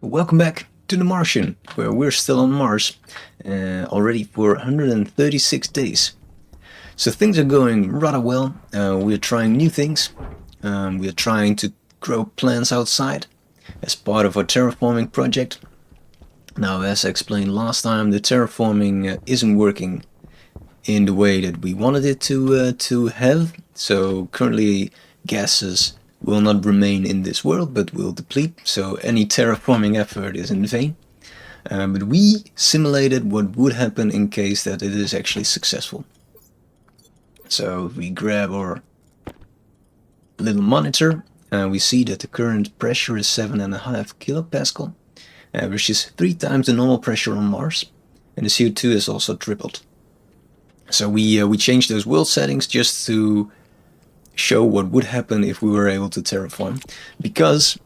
Welcome back to the Martian, where we're still on Mars, already for 136 days. So things are going rather well. We're trying new things. We're trying to grow plants outside as part of our terraforming project. Now, as I explained last time, the terraforming isn't working in the way that we wanted it to have. So currently gases will not remain in this world but will deplete, so any terraforming effort is in vain. But we simulated what would happen in case that it is actually successful. So if we grab our little monitor, we see that the current pressure is 7.5 kilopascal, which is 3 times the normal pressure on Mars, and the CO2 is also tripled. So we changed those world settings just to show what would happen if we were able to terraform, because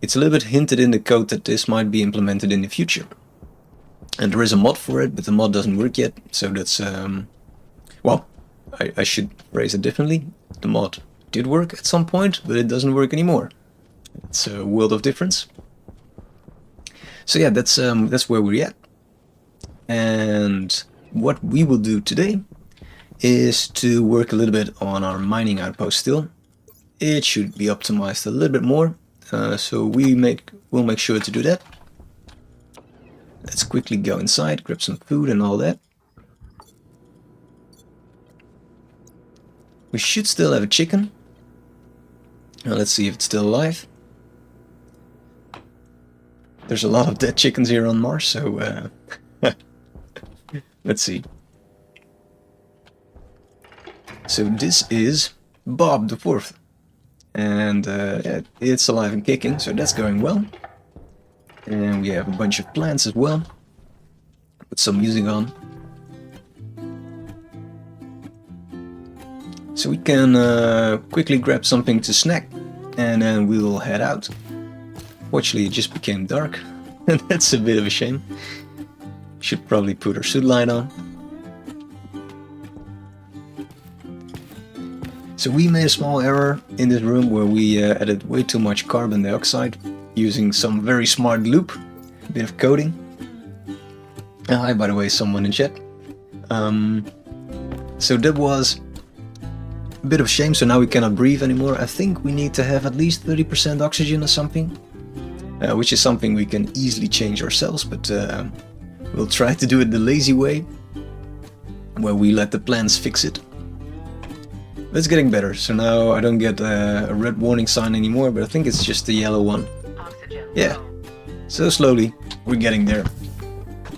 it's a little bit hinted in the code that this might be implemented in the future, and there is a mod for it, but the mod doesn't work yet. So that's well, I should phrase it differently. The mod did work at some point, but it doesn't work anymore. It's a world of difference. So yeah, that's where we're at. And what we will do today is to work a little bit on our mining outpost still. It should be optimized a little bit more, so we'll make sure to do that. Let's quickly go inside, grab some food and all that. We should still have a chicken. Now let's see if it's still alive. There's a lot of dead chickens here on Mars, so let's see. So this is Bob the Fourth, and it's alive and kicking, so that's going well. And we have a bunch of plants as well. Put some music on, so we can quickly grab something to snack, and then we'll head out. Fortunately, it just became dark, and that's a bit of a shame. Should probably put our suit light on. So we made a small error in this room where we added way too much carbon dioxide using some very smart loop, a bit of coding. Hi, by the way, someone in chat. So that was a bit of a shame, so now we cannot breathe anymore. I think we need to have at least 30% oxygen or something, which is something we can easily change ourselves, but we'll try to do it the lazy way, where we let the plants fix it. That's getting better, so now I don't get a red warning sign anymore, but I think it's just the yellow one. Yeah, so slowly we're getting there.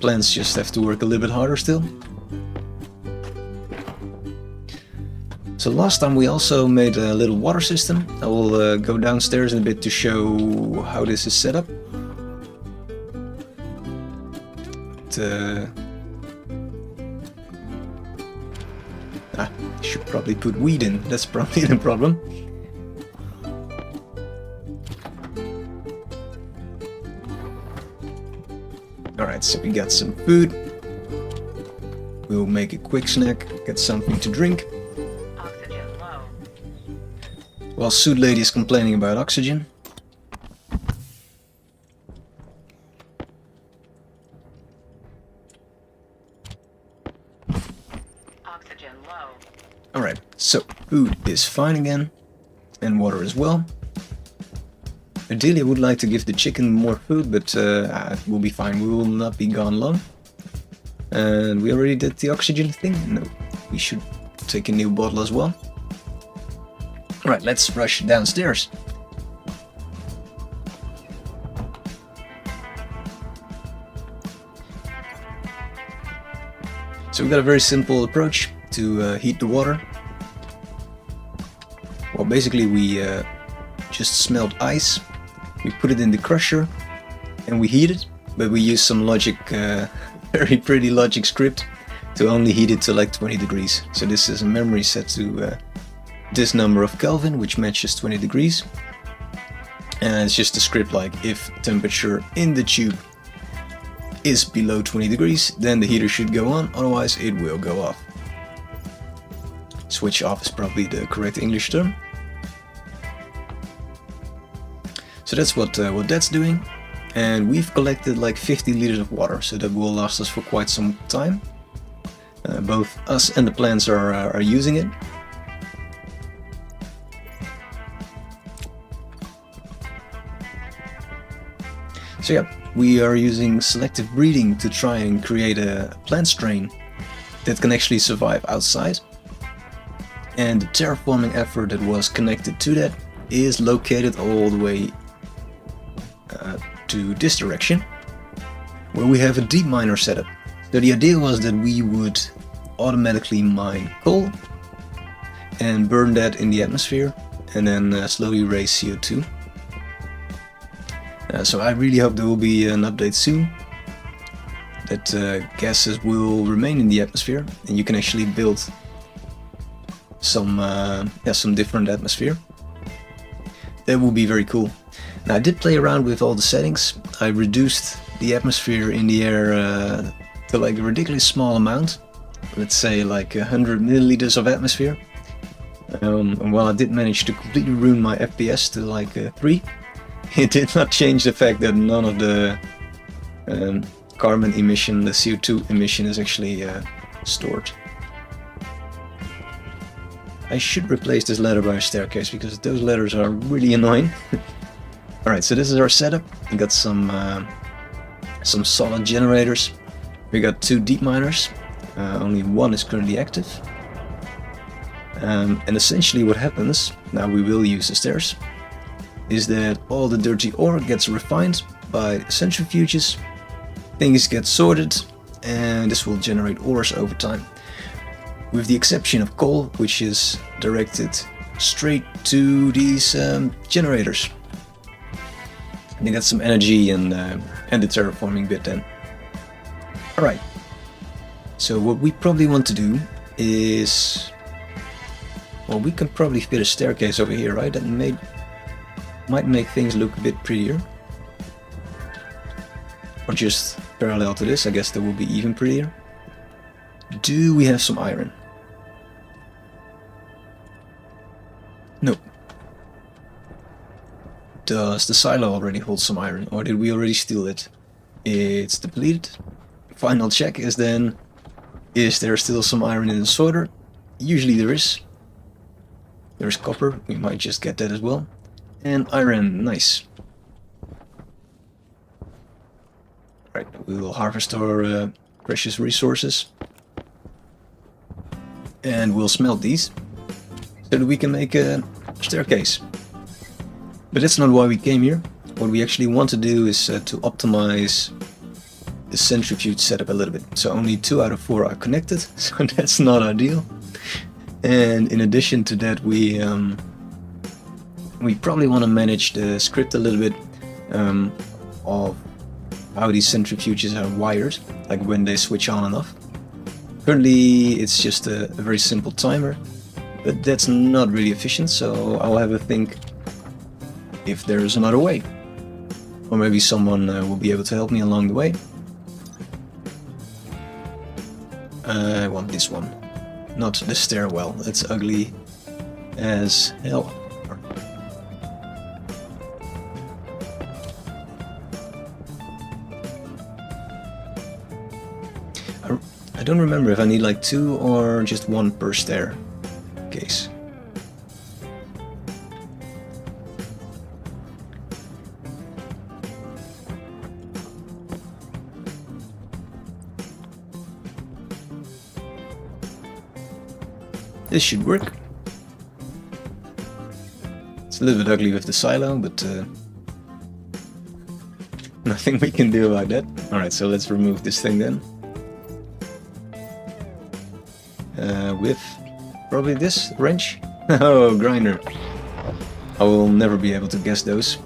Plants just have to work a little bit harder still. So last time we also made a little water system. I will go downstairs in a bit to show how this is set up. Should probably put weed in, that's probably the problem. Alright, so we got some food. We'll make a quick snack, get something to drink. Oxygen low. While Suit Lady is complaining about oxygen. Alright, so food is fine again, and water as well. Ideally I would like to give the chicken more food, but it will be fine, we will not be gone long. And we already did the oxygen thing? No, we should take a new bottle as well. Alright, let's rush downstairs. So we got a very simple approach to heat the water. Well, basically we just smelt ice, we put it in the crusher and we heat it, but we use some logic, very pretty logic script to only heat it to like 20 degrees. So this is a memory set to this number of Kelvin, which matches 20 degrees. And it's just a script like, if temperature in the tube is below 20 degrees, then the heater should go on, otherwise it will go off. Switch off is probably the correct English term. So So that's what that's doing. And we've collected like 50 liters of water, so that will last us for quite some time. Both us and the plants are using it. So yeah, we are using selective breeding to try and create a plant strain that can actually survive outside. And the terraforming effort that was connected to that is located all the way to this direction, where we have a deep miner setup. So the idea was that we would automatically mine coal and burn that in the atmosphere and then slowly raise CO2. So I really hope there will be an update soon that gases will remain in the atmosphere and you can actually build some different atmosphere. That will be very cool. Now I did play around with all the settings. I reduced the atmosphere in the air to like a ridiculously small amount. Let's say like 100 milliliters of atmosphere. And while I did manage to completely ruin my FPS to like 3, it did not change the fact that none of the carbon emission, the CO2 emission, is actually stored. I should replace this ladder by a staircase because those ladders are really annoying. Alright, so this is our setup. We got some solid generators. We got 2 deep miners. Only one is currently active. And essentially what happens, now we will use the stairs, is that all the dirty ore gets refined by centrifuges, things get sorted, and this will generate ores over time. With the exception of coal, which is directed straight to these generators. And you got some energy and the terraforming bit then. Alright, so what we probably want to do is... Well, we can probably fit a staircase over here, right? That might make things look a bit prettier. Or just parallel to this, I guess that will be even prettier. Do we have some iron? Nope. Does the silo already hold some iron, or did we already steal it? It's depleted. Final check is then, is there still some iron in the sorter? Usually there is. There's copper, we might just get that as well. And iron, nice. Right, we will harvest our precious resources. And we'll smelt these, so that we can make a staircase. But that's not why we came here. What we actually want to do is to optimize the centrifuge setup a little bit. So only 2 out of 4 are connected, so that's not ideal. And in addition to that, we probably want to manage the script a little bit of how these centrifuges are wired, like when they switch on and off. Currently it's just a very simple timer, but that's not really efficient, so I'll have a think if there's another way. Or maybe someone will be able to help me along the way. I want this one, not the stairwell, it's ugly as hell. I don't remember if I need like 2 or just 1 per staircase. This should work. It's a little bit ugly with the silo, but nothing we can do about that. Alright, so let's remove this thing then. With probably this wrench. Oh, grinder. I will never be able to guess those.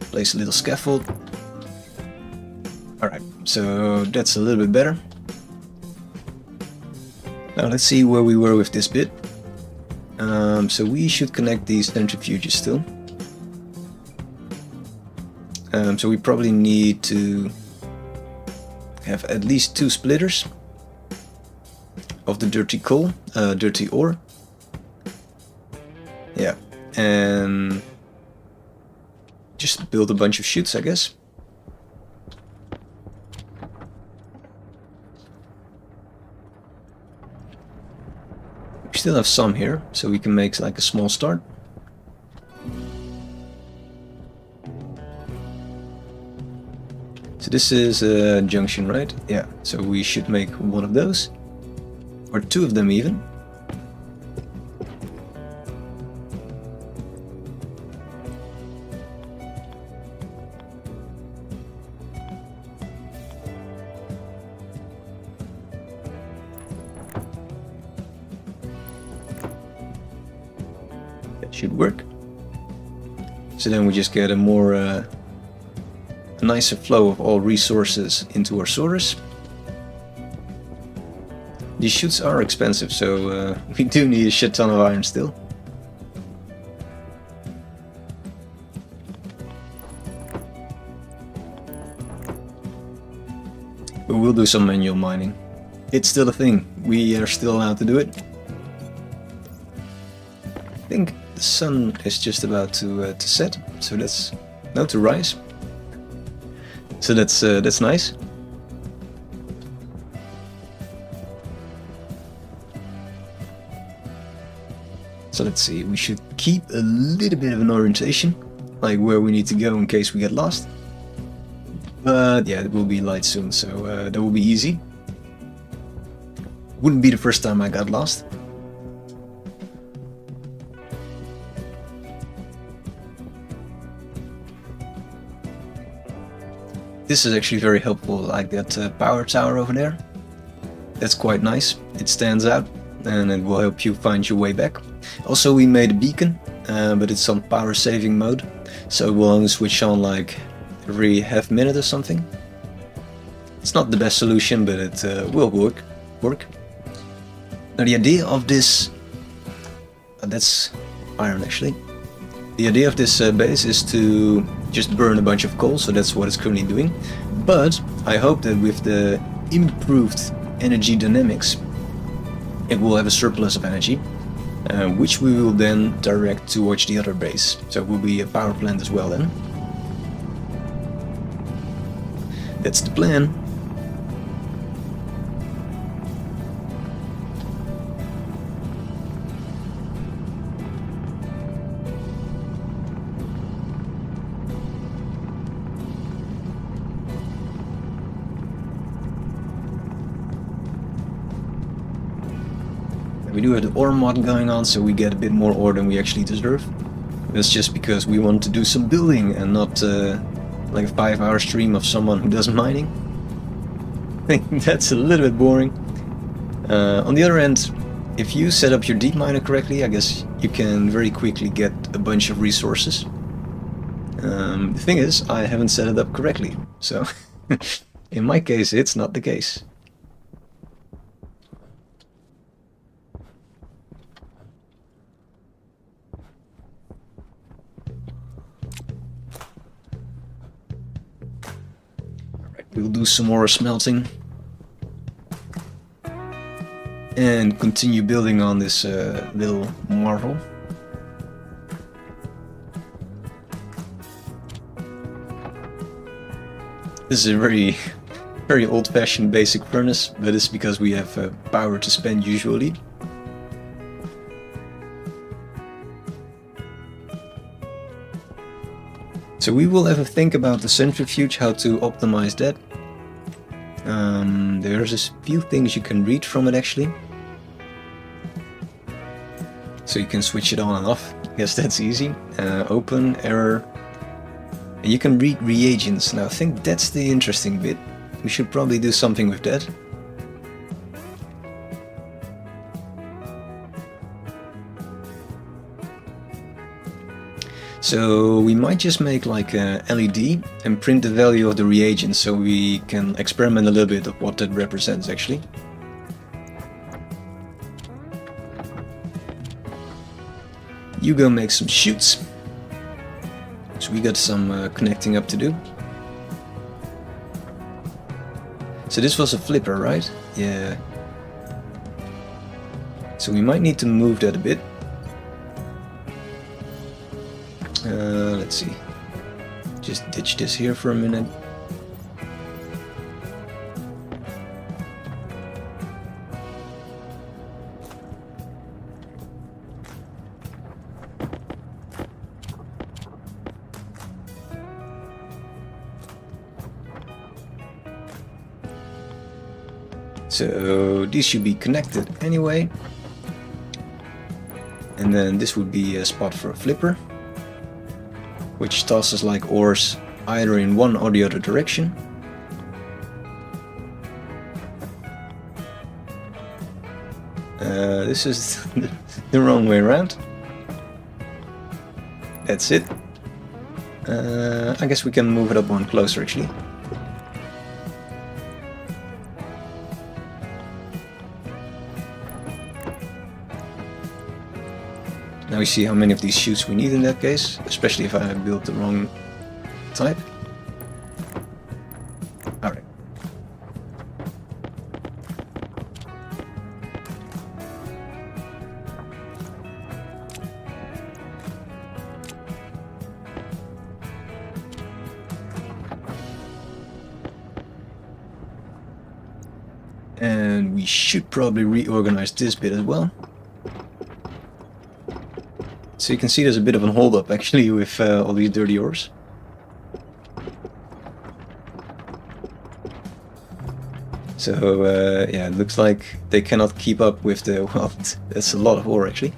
Place a little scaffold. Alright, so that's a little bit better. Now let's see where we were with this bit. So we should connect these centrifuges still. So we probably need to have at least 2 splitters of the dirty coal, dirty ore. Yeah, and just build a bunch of chutes, I guess. We still have some here, so we can make like a small start. So this is a junction, right? Yeah, so we should make one of those. Or 2 of them even. That should work. So then we just get a more a nicer flow of all resources into our sorters. These chutes are expensive, so we do need a shit ton of iron still. But we'll do some manual mining. It's still a thing. We are still allowed to do it. I think the sun is just about to set, so that's no, to rise. So that's nice. So let's see, we should keep a little bit of an orientation, like where we need to go in case we get lost. But yeah, it will be light soon, so that will be easy. Wouldn't be the first time I got lost. This is actually very helpful, like that power tower over there. That's quite nice. It stands out and it will help you find your way back. Also, we made a beacon, but it's on power saving mode, so it will only switch on like every half minute or something. It's not the best solution, but it will work. Now the idea of this, that's iron actually. The idea of this base is to just burn a bunch of coal, so that's what it's currently doing. But I hope that with the improved energy dynamics, it will have a surplus of energy, which we will then direct towards the other base. So it will be a power plant as well then. That's the plan. We do have the ore mod going on, so we get a bit more ore than we actually deserve. That's just because we want to do some building and not like a 5-hour stream of someone who does mining. I think that's a little bit boring. On the other end, if you set up your deep miner correctly, I guess you can very quickly get a bunch of resources. The thing is, I haven't set it up correctly, so in my case it's not the case. We'll do some more smelting and continue building on this little marvel. This is a very old-fashioned basic furnace, but it's because we have power to spend usually. So we will have a think about the centrifuge, how to optimize that. There's a few things you can read from it actually. So you can switch it on and off. I guess that's easy. Open, error. And you can read reagents. Now I think that's the interesting bit. We should probably do something with that. So we might just make like a LED and print the value of the reagent so we can experiment a little bit of what that represents actually. You go make some chutes. So we got some connecting up to do. So this was a flipper, right? Yeah. So we might need to move that a bit. Let's see. Just ditch this here for a minute. So these should be connected anyway. And then this would be a spot for a flipper, which tosses like ores either in one or the other direction. This is the wrong way around. That's it. I guess we can move it up one closer actually. Now we see how many of these chutes we need in that case, especially if I build the wrong type. Alright. And we should probably reorganize this bit as well. So you can see there's a bit of a hold up actually with all these dirty ores. So yeah, it looks like they cannot keep up with the, well, that's a lot of ore actually.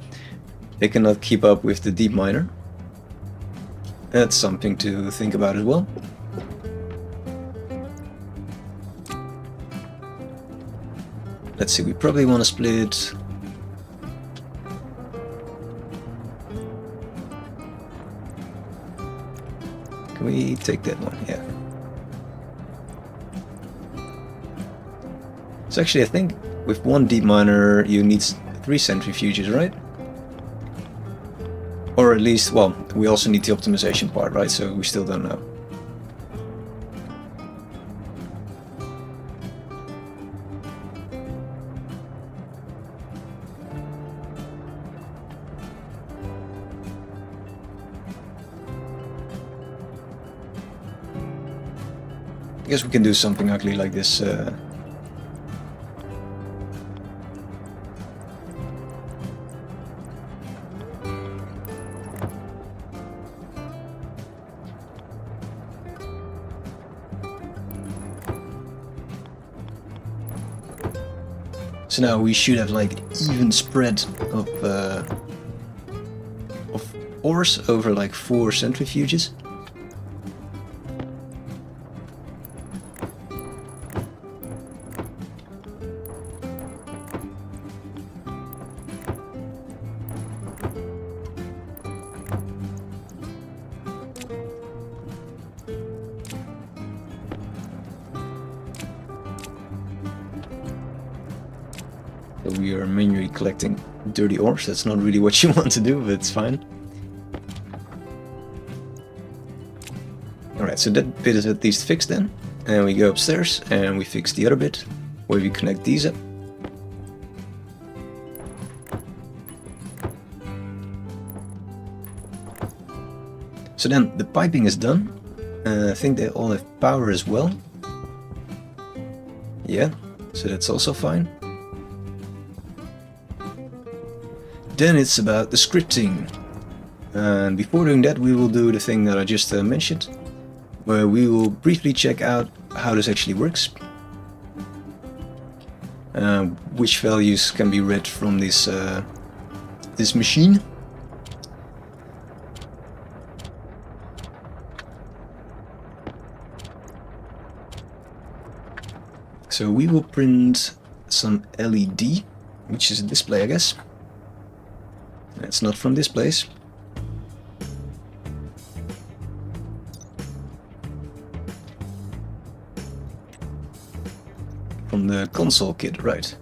They cannot keep up with the deep miner. That's something to think about as well. Let's see, we probably want to split. Can we take that one? Yeah. So actually I think with one deep miner you need 3 centrifuges, right? Or at least, well, we also need the optimization part, right? So we still don't know. I guess we can do something ugly like this. So now we should have like even spread of ores over like 4 centrifuges. We are manually collecting dirty ores. That's not really what you want to do, but it's fine. Alright, so that bit is at least fixed then. And we go upstairs and we fix the other bit, where we connect these up. So then the piping is done. I think they all have power as well. Yeah, so that's also fine. Then it's about the scripting. And before doing that we will do the thing that I just mentioned, where we will briefly check out how this actually works. Which values can be read from this this machine. So we will print some LED, which is a display, I guess. It's not from this place. From the console kit, right.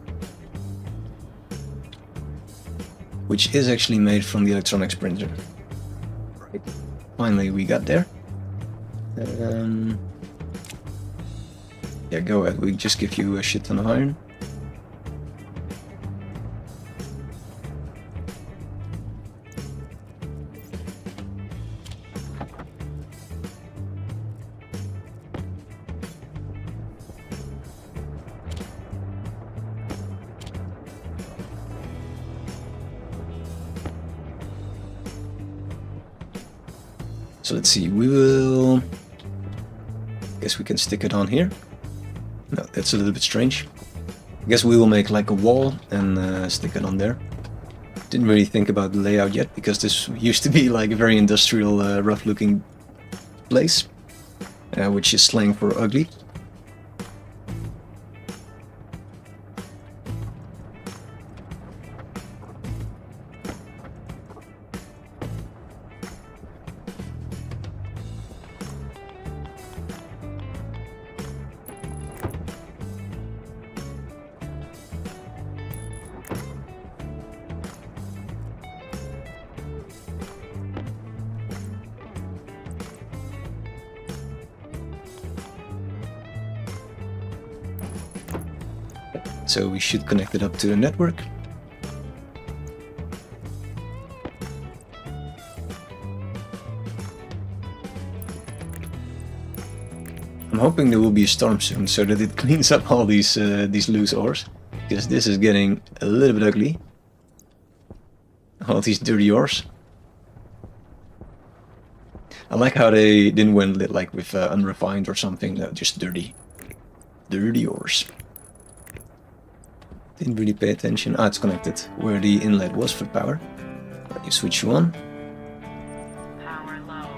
Which is actually made from the electronics printer. Right. Finally we got there. Yeah, go ahead. We just give you a shit ton of iron. So let's see, we will... Guess we can stick it on here. No, that's a little bit strange. I guess we will make like a wall and stick it on there. Didn't really think about the layout yet, because this used to be like a very industrial, rough looking place. Which is slang for ugly. So we should connect it up to the network. I'm hoping there will be a storm soon, so that it cleans up all these loose ores, because this is getting a little bit ugly. All these dirty ores. I like how they didn't went lit like with unrefined or something. No, just dirty ores. Didn't really pay attention. Ah, it's connected where the inlet was for power. You switch you on. Power low.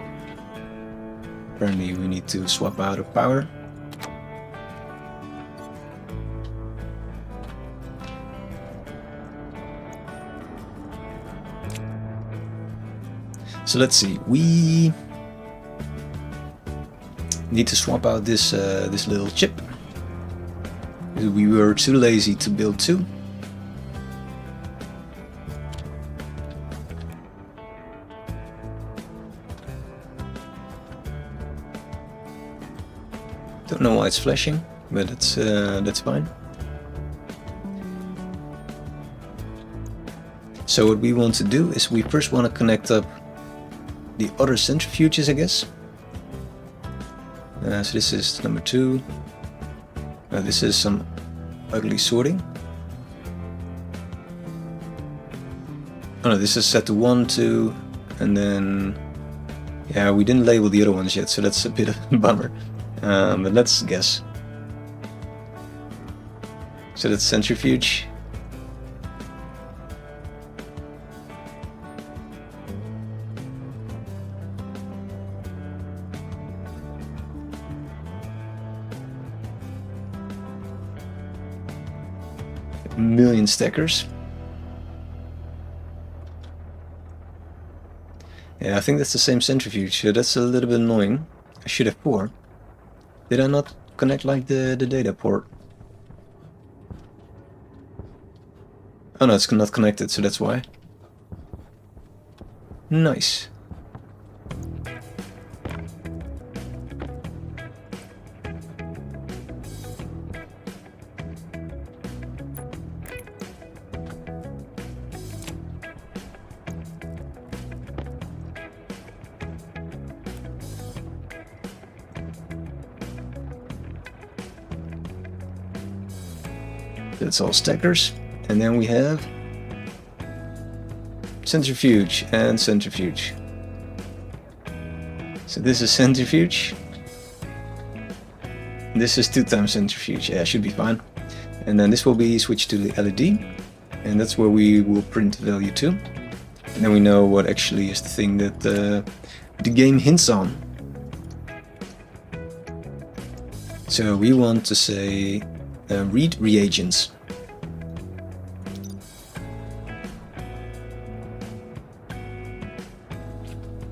Apparently we need to swap out of power. So let's see. We need to swap out this this little chip. We were too lazy to build two. Don't know why it's flashing, but that's fine. So what we want to do is we first want to connect up the other centrifuges, I guess. So this is number 2. This is some ugly sorting. Oh no, this is set to 1, 2, and then... Yeah, we didn't label the other ones yet, so that's a bit of a bummer. But let's guess. So that's centrifuge. Million stackers. Yeah, I think that's the same centrifuge, so that's a little bit annoying. I should have 4. Did I not connect like the data port? Oh no, it's not connected, so that's why. Nice. That's all stackers, and then we have centrifuge and centrifuge. So this is centrifuge. This is 2 times centrifuge. Yeah, should be fine. And then this will be switched to the LED, and that's where we will print value to. And then we know what actually is the thing that the game hints on. So we want to say read reagents.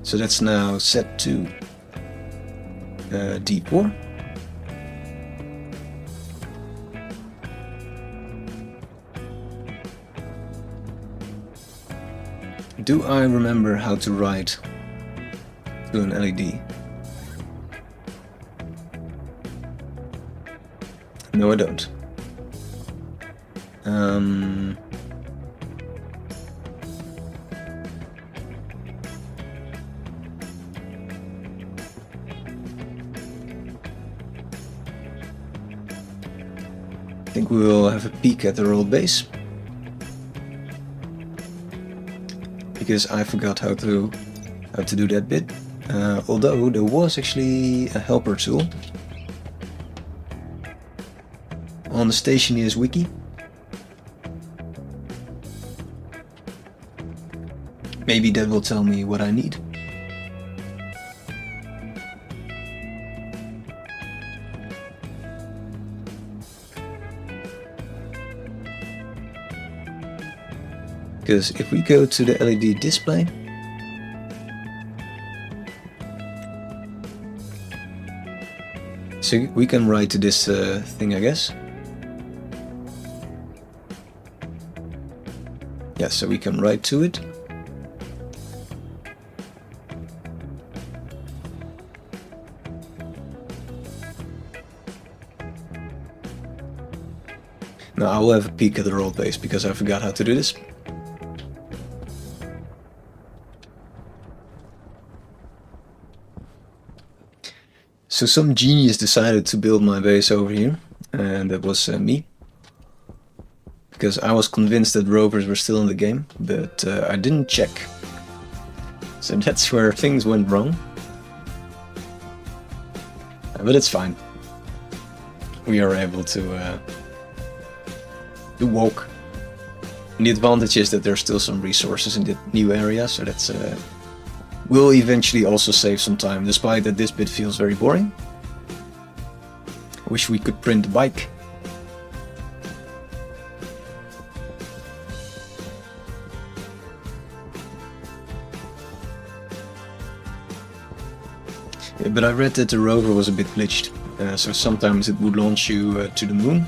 So that's now set to D4. Do I remember how to write to an LED? No, I don't. I think we will have a peek at their old base. Because I forgot how to do that bit. Although there was actually a helper tool on the Stationeers wiki. Maybe that will tell me what I need. Because if we go to the LED display, so we can write to this thing, I guess. Yeah, so we can write to it. Now I will have a peek at the role base because I forgot how to do this. So some genius decided to build my base over here, and that was me. Because I was convinced that rovers were still in the game, but I didn't check. So that's where things went wrong. But it's fine. We are able to walk. And the advantage is that there's still some resources in the new area, so that's will eventually also save some time, despite that this bit feels very boring. I wish we could print the bike. Yeah, but I read that the rover was a bit glitched, so sometimes it would launch you to the moon.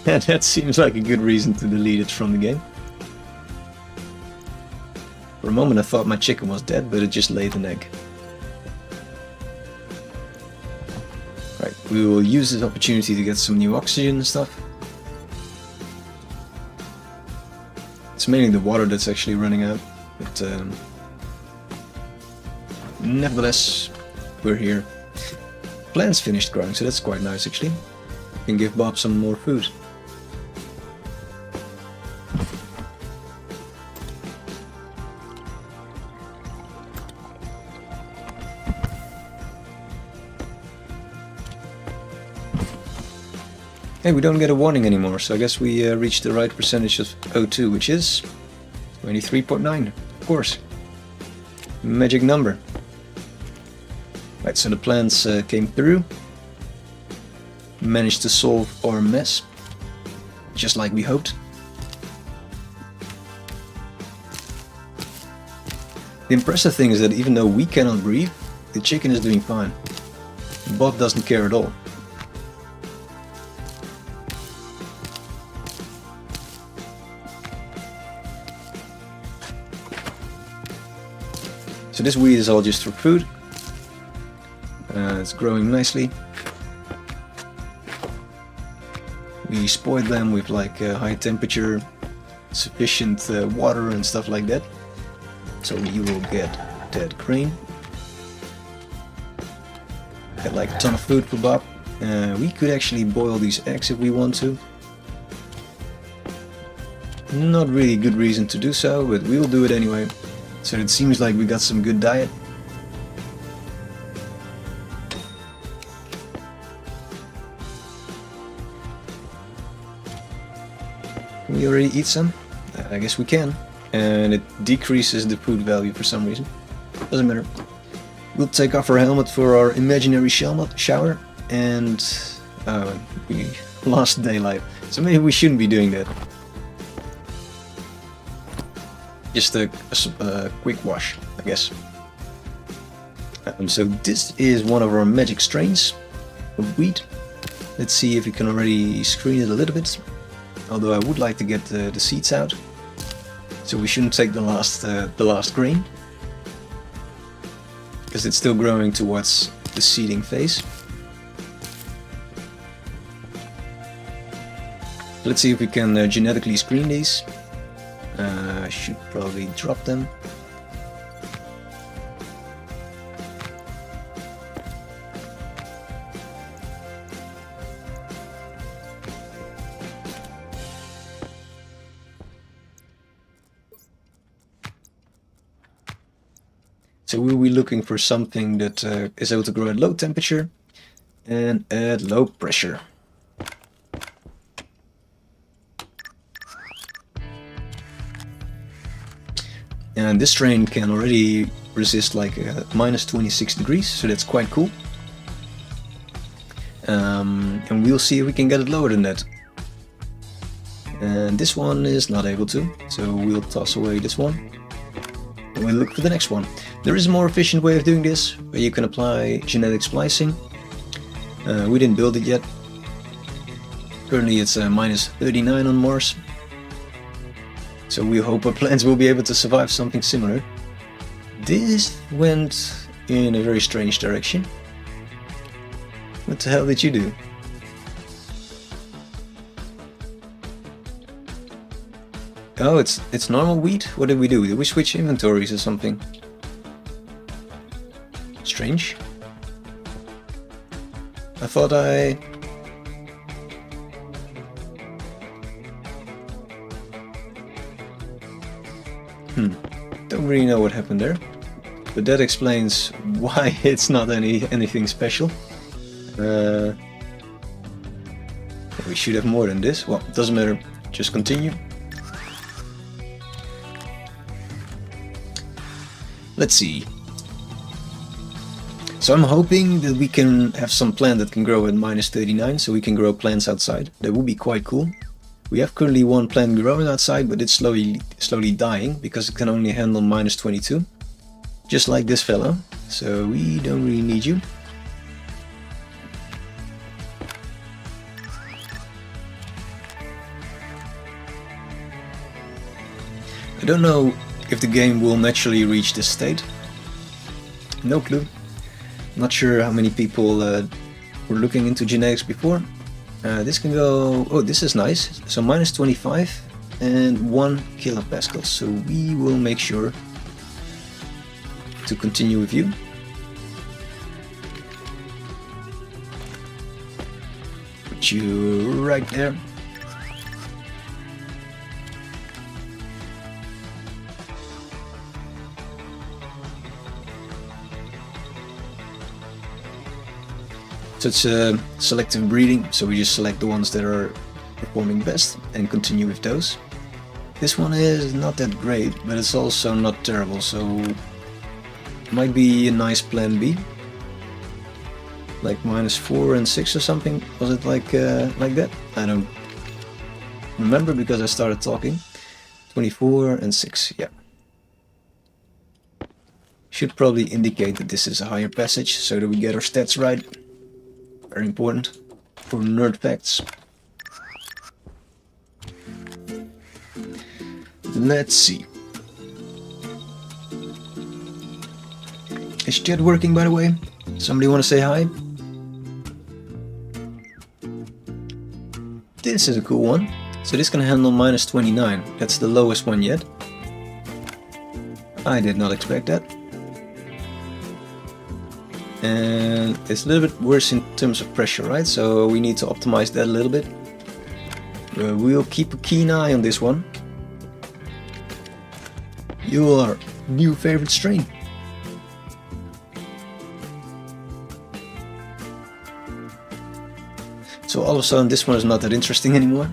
And that seems like a good reason to delete it from the game. For a moment I thought my chicken was dead, but it just laid an egg. Right, we will use this opportunity to get some new oxygen and stuff. It's mainly the water that's actually running out, but nevertheless, we're here. Plants finished growing, so that's quite nice actually. We can give Bob some more food. Hey, we don't get a warning anymore, so I guess we reached the right percentage of O2, which is 23.9, of course. Magic number. Right, so the plants came through. Managed to solve our mess, just like we hoped. The impressive thing is that even though we cannot breathe, the chicken is doing fine. Bob doesn't care at all. So this wheat is all just for food. It's growing nicely. We spoiled them with like high temperature, sufficient water and stuff like that. So you will get dead grain. Get like a ton of food for Bob. We could actually boil these eggs if we want to. Not really a good reason to do so, but we will do it anyway. So it seems like we got some good diet. Can we already eat some? I guess we can. And it decreases the food value for some reason. Doesn't matter. We'll take off our helmet for our imaginary shower. And we lost daylight. So maybe we shouldn't be doing that. Just a quick wash, I guess. So this is one of our magic strains of wheat. Let's see if we can already screen it a little bit. Although I would like to get the seeds out. So we shouldn't take the last grain. Because it's still growing towards the seeding phase. Let's see if we can genetically screen these. Should probably drop them. So we'll be looking for something that is able to grow at low temperature and at low pressure. And this strain can already resist like minus 26 degrees, so that's quite cool. And we'll see if we can get it lower than that. And this one is not able to, so we'll toss away this one. And we'll look for the next one. There is a more efficient way of doing this, where you can apply genetic splicing. We didn't build it yet. Currently it's minus 39 on Mars. So we hope our plants will be able to survive something similar. This went in a very strange direction. What the hell did you do? Oh, it's normal wheat? What did we do? Did we switch inventories or something? Strange. I thought I... Don't really know what happened there, but that explains why it's not anything special. We should have more than this. Well, it doesn't matter. Just continue. Let's see. So I'm hoping that we can have some plant that can grow at minus 39, so we can grow plants outside. That would be quite cool. We have currently one plant growing outside, but it's slowly dying because it can only handle minus 22. Just like this fellow, so we don't really need you. I don't know if the game will naturally reach this state. No clue. Not sure how many people were looking into genetics before. This can go... Oh, this is nice. So minus 25 and 1 kilopascal. So we will make sure to continue with you. Put you right there. So it's selective breeding, so we just select the ones that are performing best and continue with those. This one is not that great, but it's also not terrible, so it might be a nice plan B. Like minus 4 and 6 or something. Was it like that? I don't remember because I started talking. 24 and 6, yeah. Should probably indicate that this is a higher passage so that we get our stats right. Very important for nerd facts. Let's see. Is chat working, by the way? Somebody want to say hi? This is a cool one. So this can handle minus 29. That's the lowest one yet. I did not expect that. And it's a little bit worse in terms of pressure, right? So we need to optimize that a little bit. We'll keep a keen eye on this one. Your new favorite strain. So all of a sudden this one is not that interesting anymore.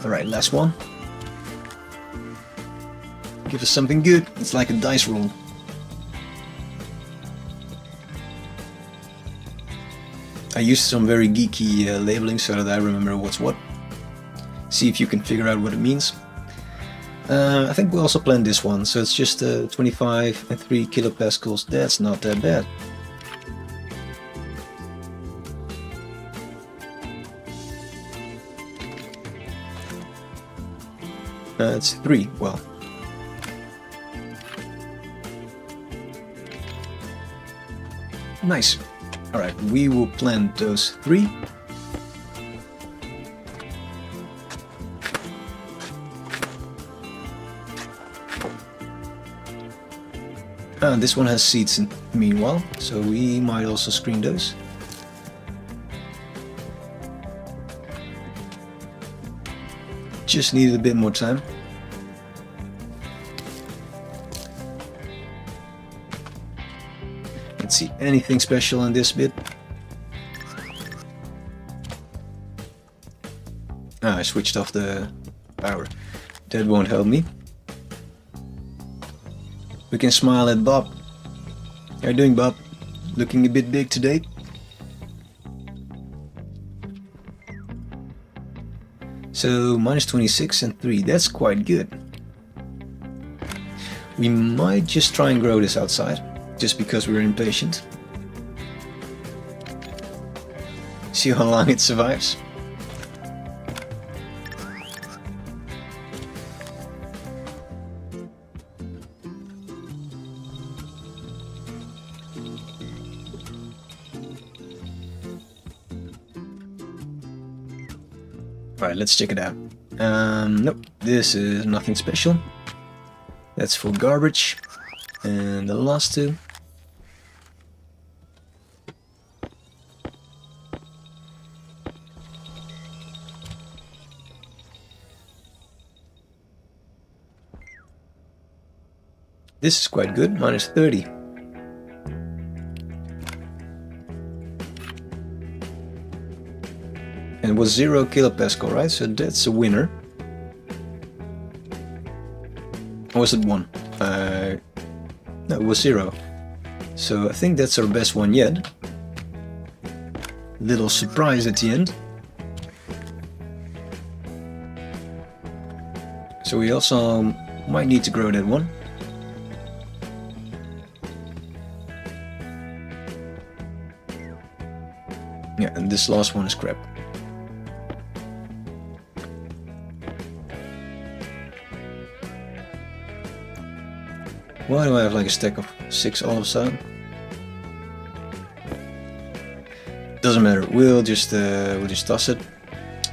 Alright, last one. Give us something good. It's like a dice roll. I used some very geeky labeling so that I remember what's what. See if you can figure out what it means. I think we also planned this one, so it's just 25 and 3 kilopascals. That's not that bad. It's 3, well. Nice. Alright, we will plant those 3. This one has seats meanwhile, so we might also screen those. Just needed a bit more time. Let's see, anything special in this bit? I switched off the power. That won't help me. We can smile at Bob. How you doing, Bob? Looking a bit big today? So minus 26 and 3, that's quite good. We might just try and grow this outside, just because we're impatient. See how long it survives. Alright, let's check it out. Nope, this is nothing special. That's for garbage. And the last two. This is quite good, minus 30. And it was 0 kilopascal, right? So that's a winner. Or was it 1? No, it was 0. So I think that's our best one yet. Little surprise at the end. So we also might need to grow that one. Yeah, and this last one is crap. Why do I have like a stack of 6 all of a sudden? Doesn't matter. We'll just toss it.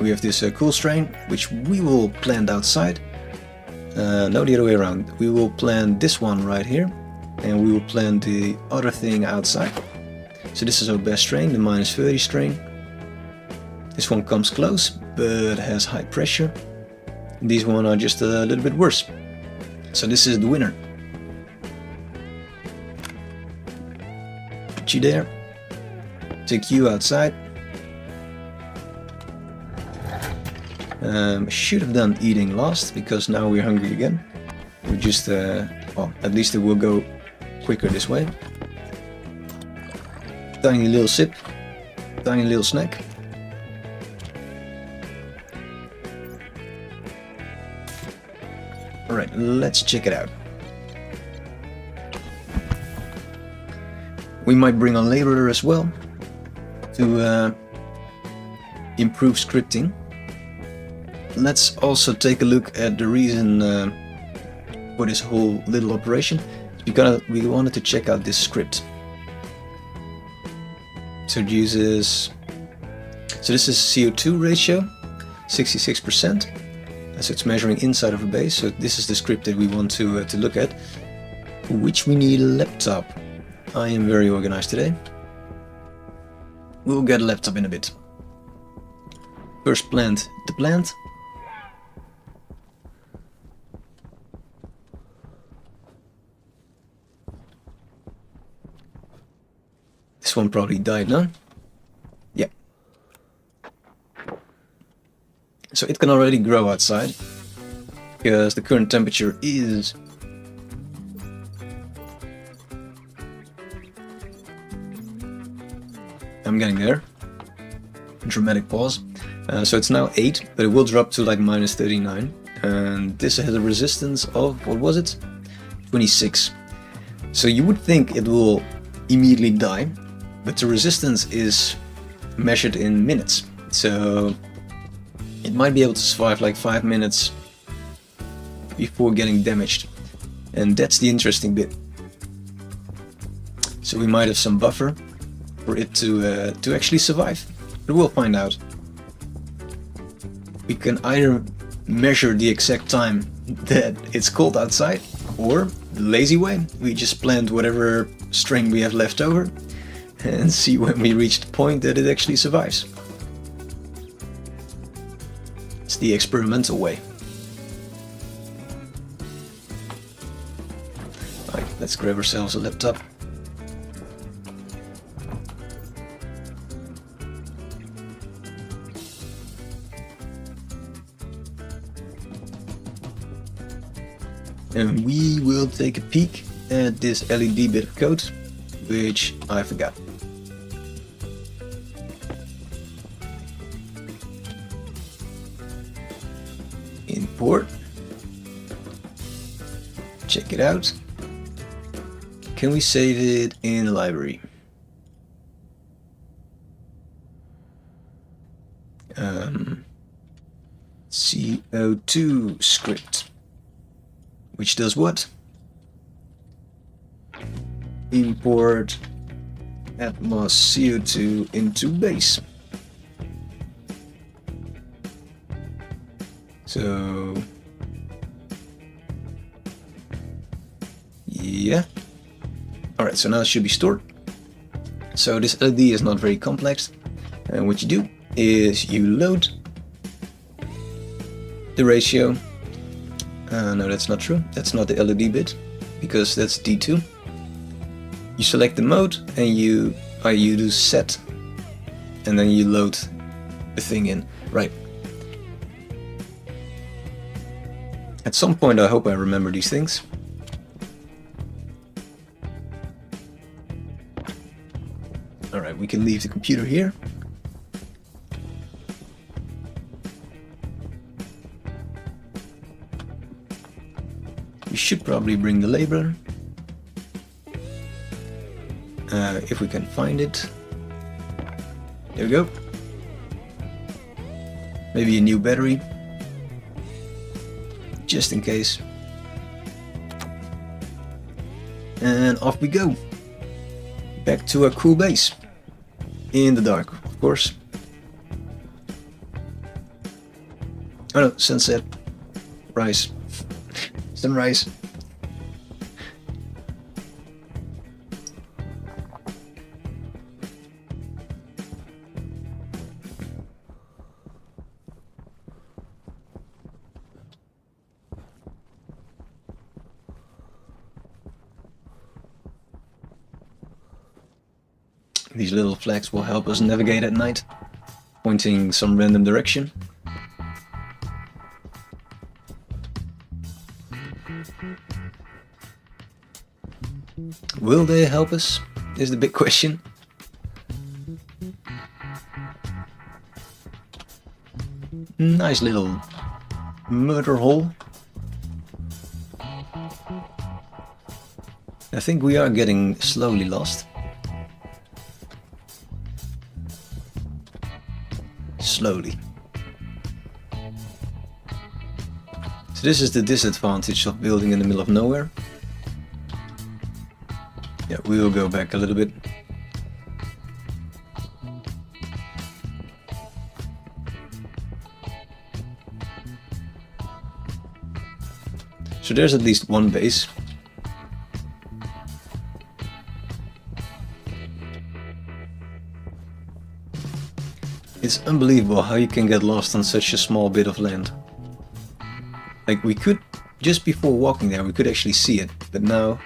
We have this cool strain, which we will plant outside. No, the other way around. We will plant this one right here, and we will plant the other thing outside. So this is our best strain, the minus 30 strain. This one comes close, but has high pressure. These one are just a little bit worse. So this is the winner. Put you there. Take you outside. Should have done eating last, because now we're hungry again. We just, well, at least it will go quicker this way. Tiny little sip, tiny little snack. Alright, let's check it out. We might bring on laborer as well to improve scripting. Let's also take a look at the reason for this whole little operation. Because we wanted to check out this script. So it uses, so this is CO2 ratio, 66%. So it's measuring inside of a base. So this is the script that we want to look at, for which we need a laptop. I am very organized today. We'll get a laptop in a bit. First plant the plant. This one probably died now. Yeah. So it can already grow outside, because the current temperature is I'm getting there. Dramatic pause. So it's now 8, but it will drop to like minus 39. And this has a resistance of, what was it? 26. So you would think it will immediately die, but the resistance is measured in minutes. So it might be able to survive like 5 minutes before getting damaged. And that's the interesting bit. So we might have some buffer for it to actually survive, but we'll find out. We can either measure the exact time that it's cold outside, or the lazy way. We just plant whatever string we have left over and see when we reach the point that it actually survives. It's the experimental way. Alright, let's grab ourselves a laptop. And we will take a peek at this LED bit of code, which I forgot. Import. Check it out. Can we save it in the library? CO2 script. Which does what? Import Atmos CO2 into base. So yeah. Alright, so now it should be stored. So this LED is not very complex. And what you do is you load the ratio. No, that's not true. That's not the LED bit, because that's D2. You select the mode and you do set, and then you load the thing in. Right. At some point I hope I remember these things. Alright, we can leave the computer here. We should probably bring the label. If we can find it. There we go. Maybe a new battery. Just in case. And off we go. Back to our cool base. In the dark, of course. Oh no, sunset. Rise. Sunrise. These little flags will help us navigate at night, pointing some random direction. Will they help us? Is the big question. Nice little murder hole. I think we are getting slowly lost. Slowly. So this is the disadvantage of building in the middle of nowhere. Yeah, we will go back a little bit. So there's at least one base. It's unbelievable how you can get lost on such a small bit of land. Like, we could, just before walking there, we could actually see it, but now,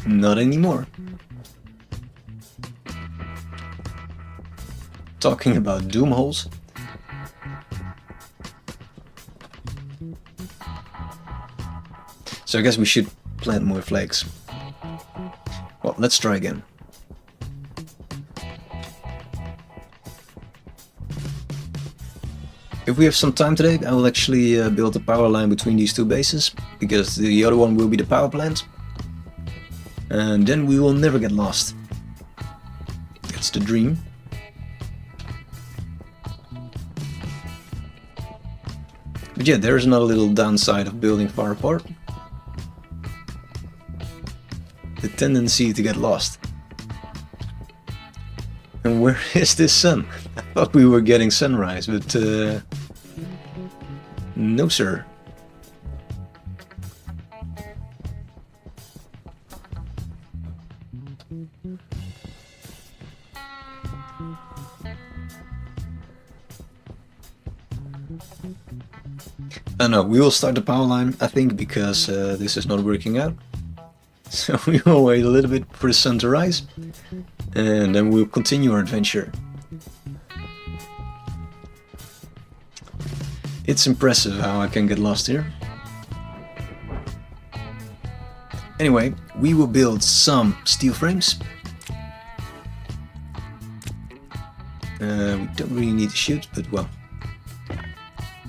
not anymore. Talking about doom holes. So I guess we should plant more flags. Well, let's try again. If we have some time today, I will actually build a power line between these two bases, because the other one will be the power plant. And then we will never get lost. It's the dream. But yeah, there's another little downside of building far apart. The tendency to get lost. And where is this sun? I thought we were getting sunrise, but no sir. I don't know, we will start the power line, I think, because this is not working out. So we will wait a little bit for the sun to rise, and then we'll continue our adventure. It's impressive how I can get lost here. Anyway, we will build some steel frames. We don't really need to shoot, but well.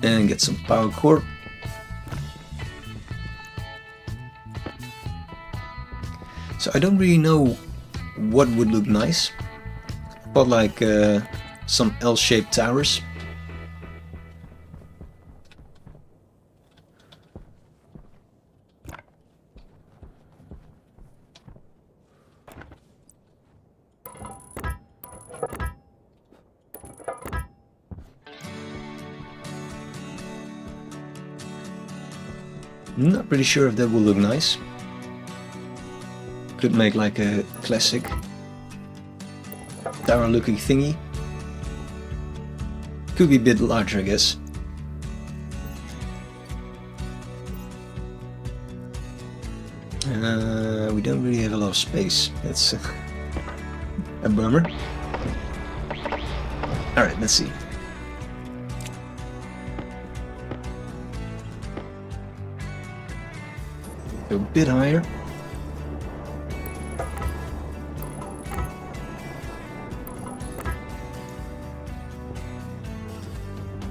And get some power core. So I don't really know what would look nice, but like some L-shaped towers. Not pretty sure if that will look nice. Could make like a classic tower looking thingy. Could be a bit larger, I guess. We don't really have a lot of space. That's a bummer. Alright, let's see. A bit higher.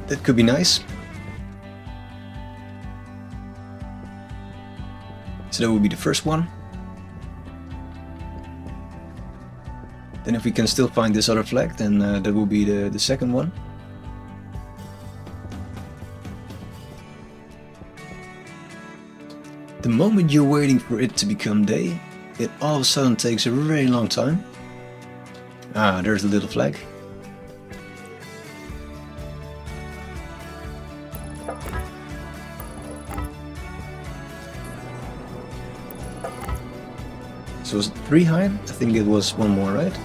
That could be nice. So that will be the first one. Then if we can still find this other flag, then that will be the second one. The moment you're waiting for it to become day, it all of a sudden takes a very long time. Ah, there's the little flag. So was it 3 high? I think it was one more, right?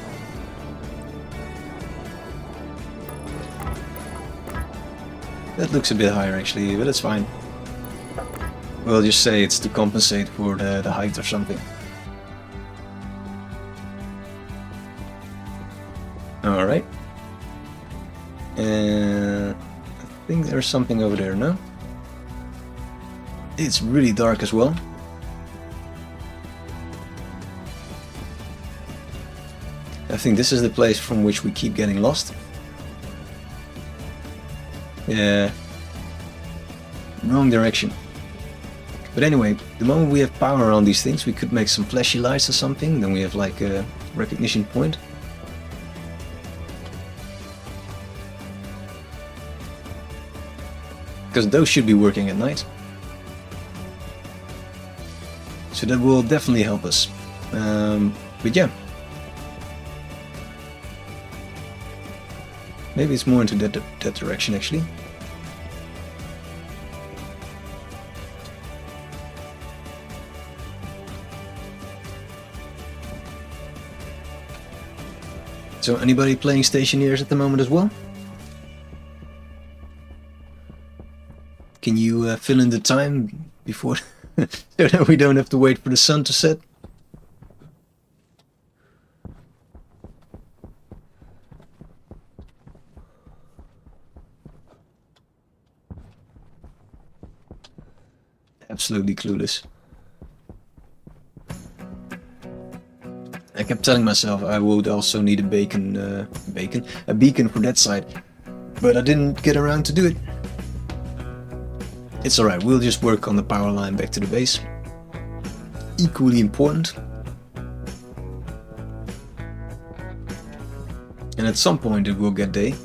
That looks a bit higher actually, but it's fine. We'll just say it's to compensate for the height or something. Alright. And I think there's something over there, no? It's really dark as well. I think this is the place from which we keep getting lost. Yeah. Wrong direction. But anyway, the moment we have power on these things, we could make some flashy lights or something, then we have like a recognition point. Because those should be working at night. So that will definitely help us. But yeah. Maybe it's more into that direction actually. So anybody playing Stationeers at the moment as well? Can you fill in the time before so that we don't have to wait for the sun to set? Absolutely clueless. I kept telling myself I would also need a beacon for that side, but I didn't get around to do it. It's alright, we'll just work on the power line back to the base. Equally important. And at some point it will get day.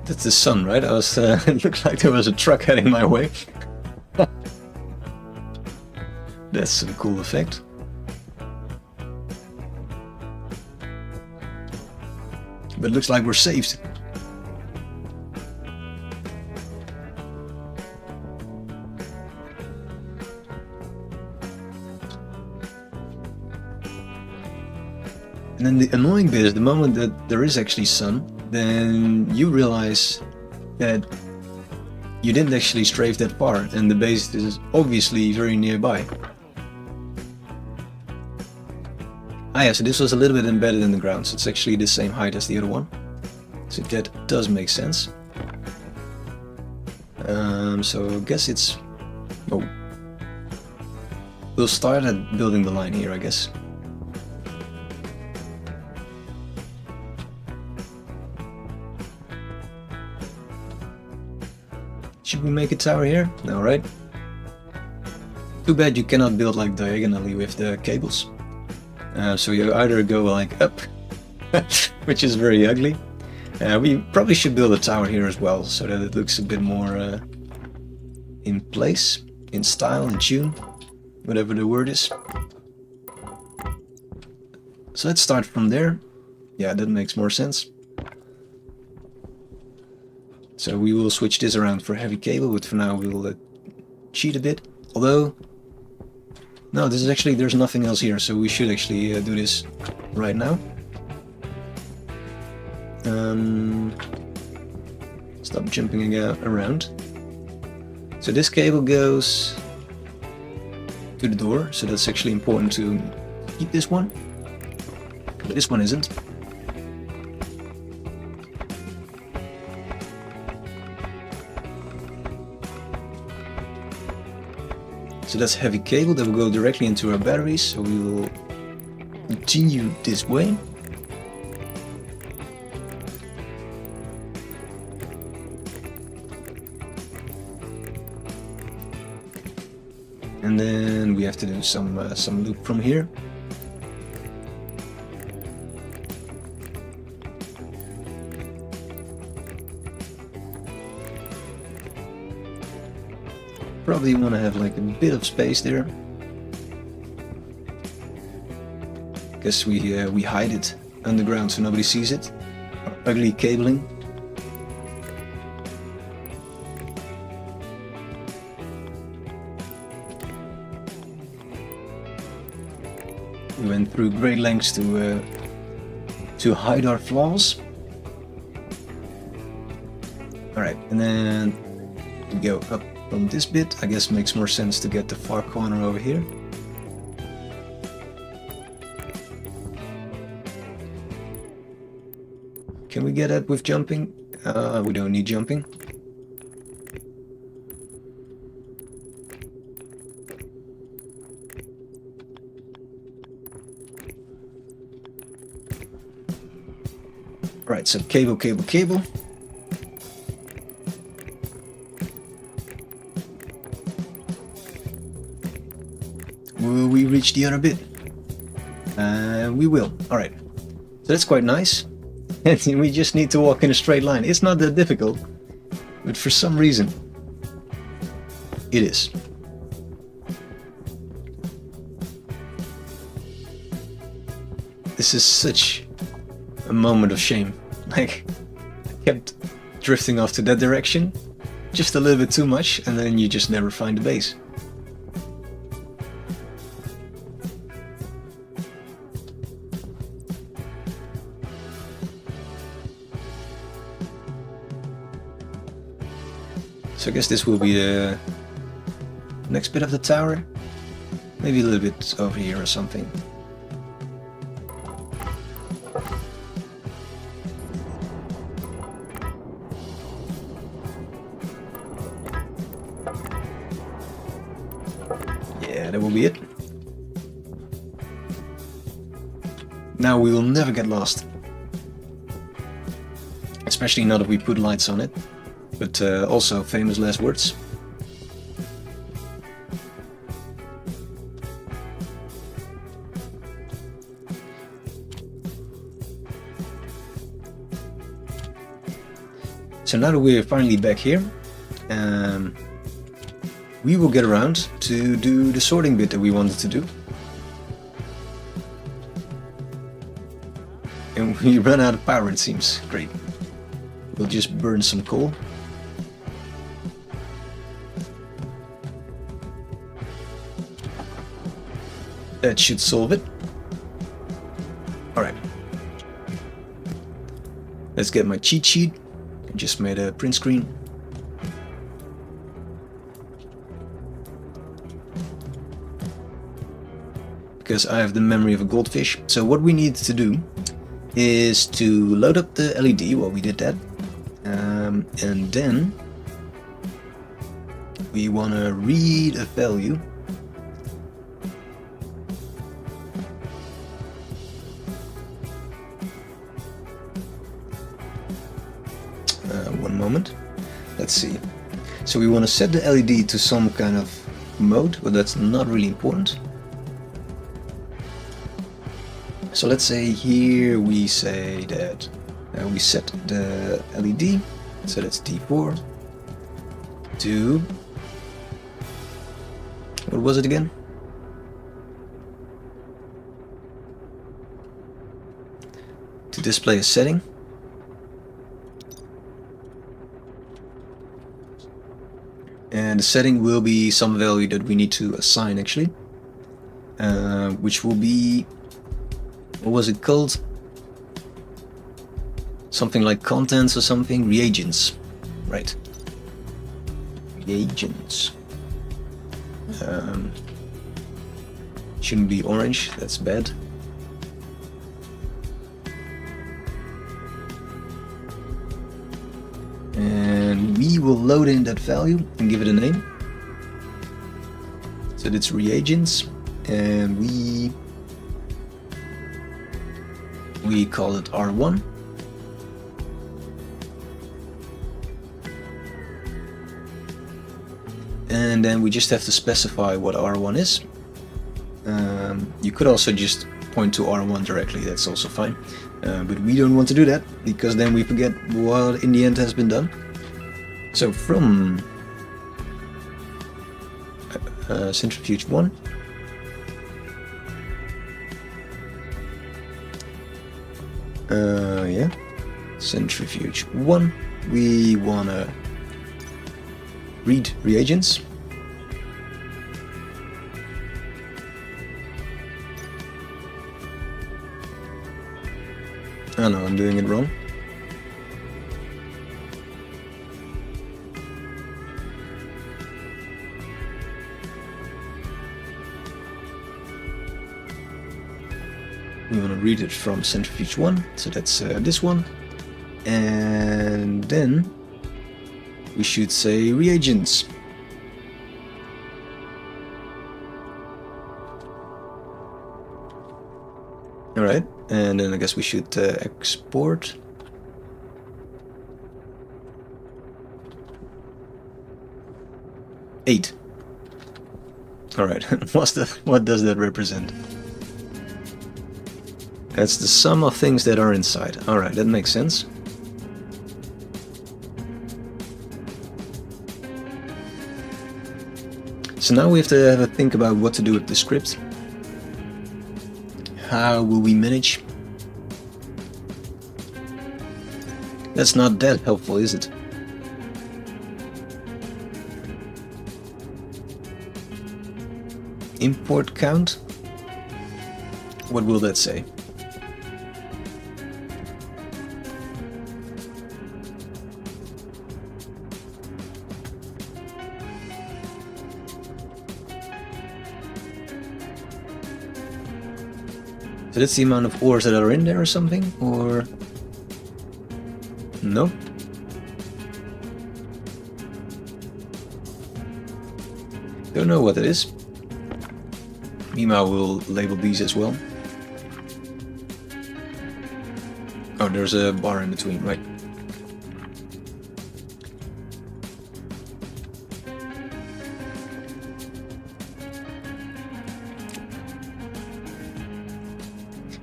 That's the sun, right? It looked like there was a truck heading my way. That's a cool effect. But it looks like we're saved. And then the annoying bit is the moment that there is actually sun, then you realize that you didn't actually strafe that far, and the base is obviously very nearby. Ah yeah, so this was a little bit embedded in the ground, so it's actually the same height as the other one. So that does make sense. So I guess it's... Oh. We'll start at building the line here, I guess. Should we make a tower here? No, right? Too bad you cannot build like diagonally with the cables. So you either go like up, which is very ugly. We probably should build a tower here as well, so that it looks a bit more in place, in style, in tune, whatever the word is. So let's start from there. Yeah, that makes more sense. So we will switch this around for heavy cable, but for now we will cheat a bit. Although, no, this is actually, there's nothing else here, so we should actually do this right now. Stop jumping around. So this cable goes to the door, so that's actually important to keep this one. But this one isn't. So that's heavy cable that will go directly into our batteries, so we will continue this way. And then we have to do some loop from here. Probably want to have like a bit of space there. Guess we hide it underground so nobody sees it. Our ugly cabling. We went through great lengths to hide our flaws. Alright, and then we go up from this bit. I guess makes more sense to get the far corner over here. Can we get that with jumping? We don't need jumping. Right, so cable, cable, cable. Will we reach the other bit? We will. Alright. So that's quite nice. And we just need to walk in a straight line. It's not that difficult. But for some reason, it is. This is such a moment of shame. Like, I kept drifting off to that direction, just a little bit too much, and then you just never find the base. So I guess this will be the next bit of the tower. Maybe a little bit over here or something. Yeah, that will be it. Now we will never get lost. Especially now that we put lights on it. But also famous last words. So now that we're finally back here, we will get around to do the sorting bit that we wanted to do. And we run out of power, it seems. Great. We'll just burn some coal. That should solve it. Alright. Let's get my cheat sheet. I just made a print screen. Because I have the memory of a goldfish. So what we need to do is to load up the LED. Well, we did that. And then we want to read a value. One moment. Let's see. So we want to set the LED to some kind of mode, but that's not really important. So let's say here we say that we set the LED, so that's T4 to, what was it again? To display a setting. And the setting will be some value that we need to assign actually, which will be, what was it called? Something like contents or something? Reagents. Right. Reagents. Shouldn't be orange, that's bad. And we will load in that value and give it a name. So that's reagents, and we call it R1. And then we just have to specify what R1 is. You could also just point to R1 directly, that's also fine. But we don't want to do that, because then we forget what in the end has been done. So from centrifuge 1, yeah, centrifuge 1, we wanna read reagents. Oh no, I'm doing it wrong. We want to read it from centrifuge 1, so that's this one. And then we should say reagents. Alright, and then I guess we should export. Eight. Alright, what does that represent? That's the sum of things that are inside. Alright, that makes sense. So now we have to have a think about what to do with the script. How will we manage? That's not that helpful, is it? Import count? What will that say? So that's the amount of ores that are in there or something? Or... no? Don't know what it is. Meanwhile, we'll label these as well. Oh, there's a bar in between, right.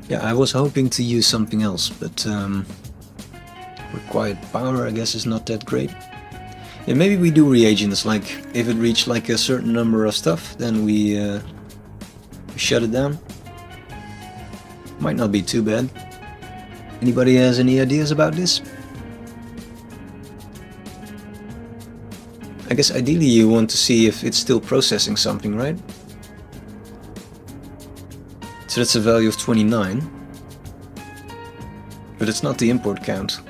Yeah, I was hoping to use something else, but required power I guess is not that great. Yeah, maybe we do reagents, like if it reached like a certain number of stuff, then we shut it down. Might not be too bad. Anybody has any ideas about this? I guess ideally you want to see if it's still processing something, right? So that's a value of 29. But it's not the import count.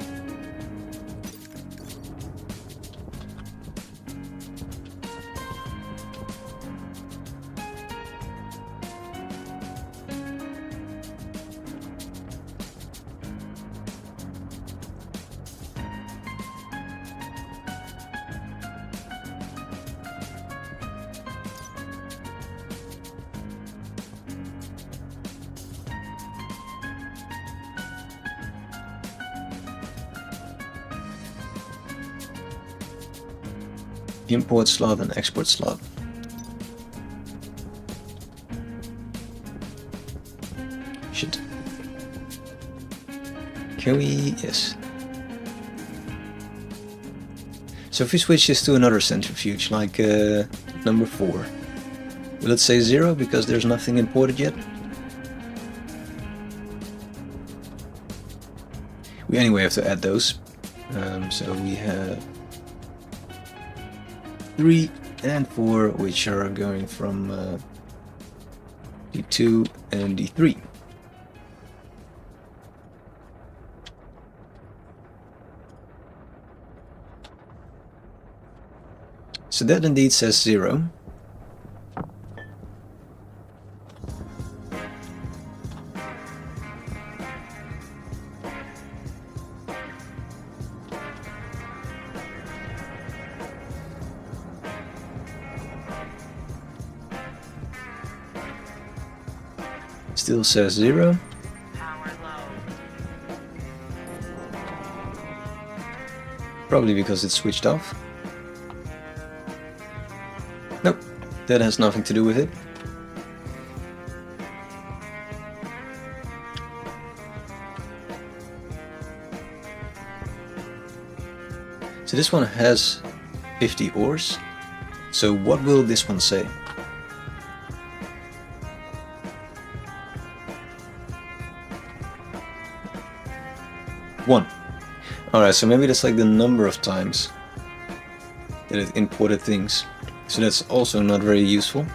Import slot and export slot. Shit. Can we? Yes. So if we switch this to another centrifuge, like number 4, will it say 0 because there's nothing imported yet? We anyway have to add those. So we have 3 and 4, which are going from D2 and D3. So that indeed says 0. Still says 0. Power low. Probably because it's switched off. Nope, that has nothing to do with it. So this one has 50 ores. So what will this one say? One. Alright, so maybe that's like the number of times that it imported things. So that's also not very useful.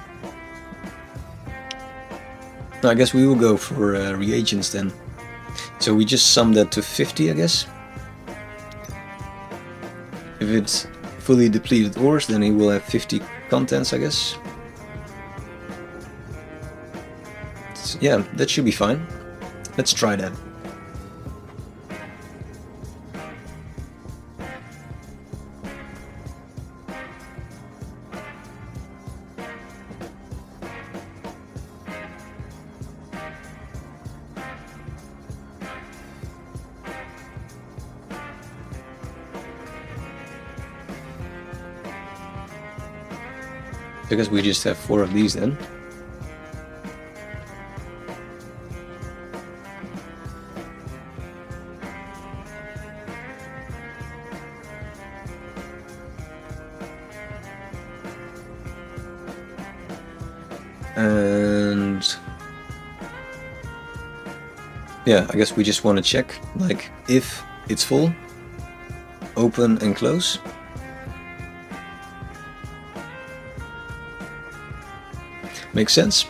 I guess we will go for reagents then. So we just sum that to 50, I guess. If it's fully depleted ores, then it will have 50 contents, I guess. So yeah, that should be fine. Let's try that. Because we just have 4 of these then. And yeah, I guess we just want to check, like, if it's full, open and close. Makes sense.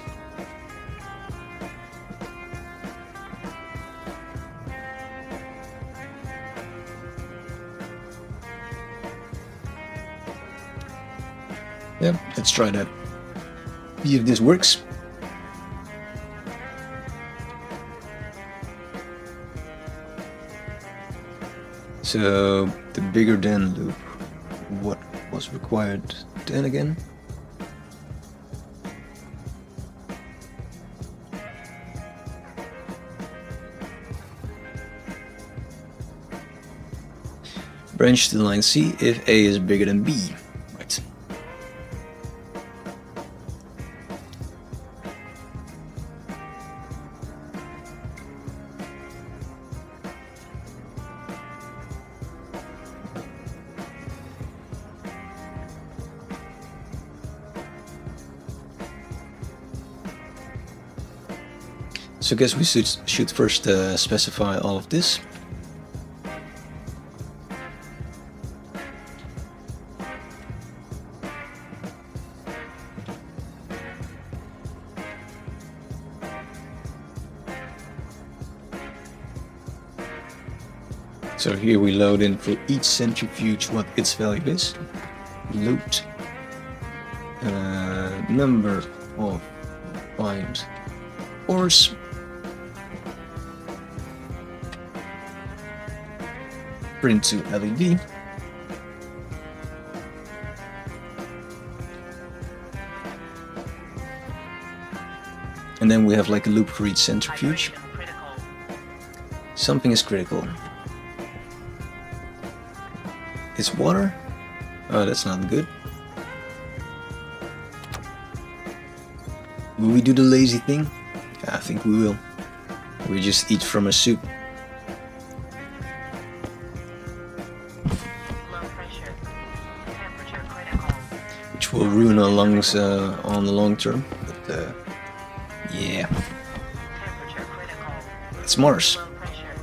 Yeah, let's try that. See if this works. So the bigger than loop. What was required then again? Branch to line C if A is bigger than B. Right. So I guess we should first specify all of this. So here we load in for each centrifuge what its value is. Load. Number of bind ores. Print to LED. And then we have like a loop for each centrifuge. Hydration critical. Something is critical. It's water? Oh, that's not good. Will we do the lazy thing? Yeah, I think we will. We just eat from a soup. Low pressure. Temperature critical. Which will ruin our lungs on the long term. But yeah, Temperature critical. it's Mars. Low pressure.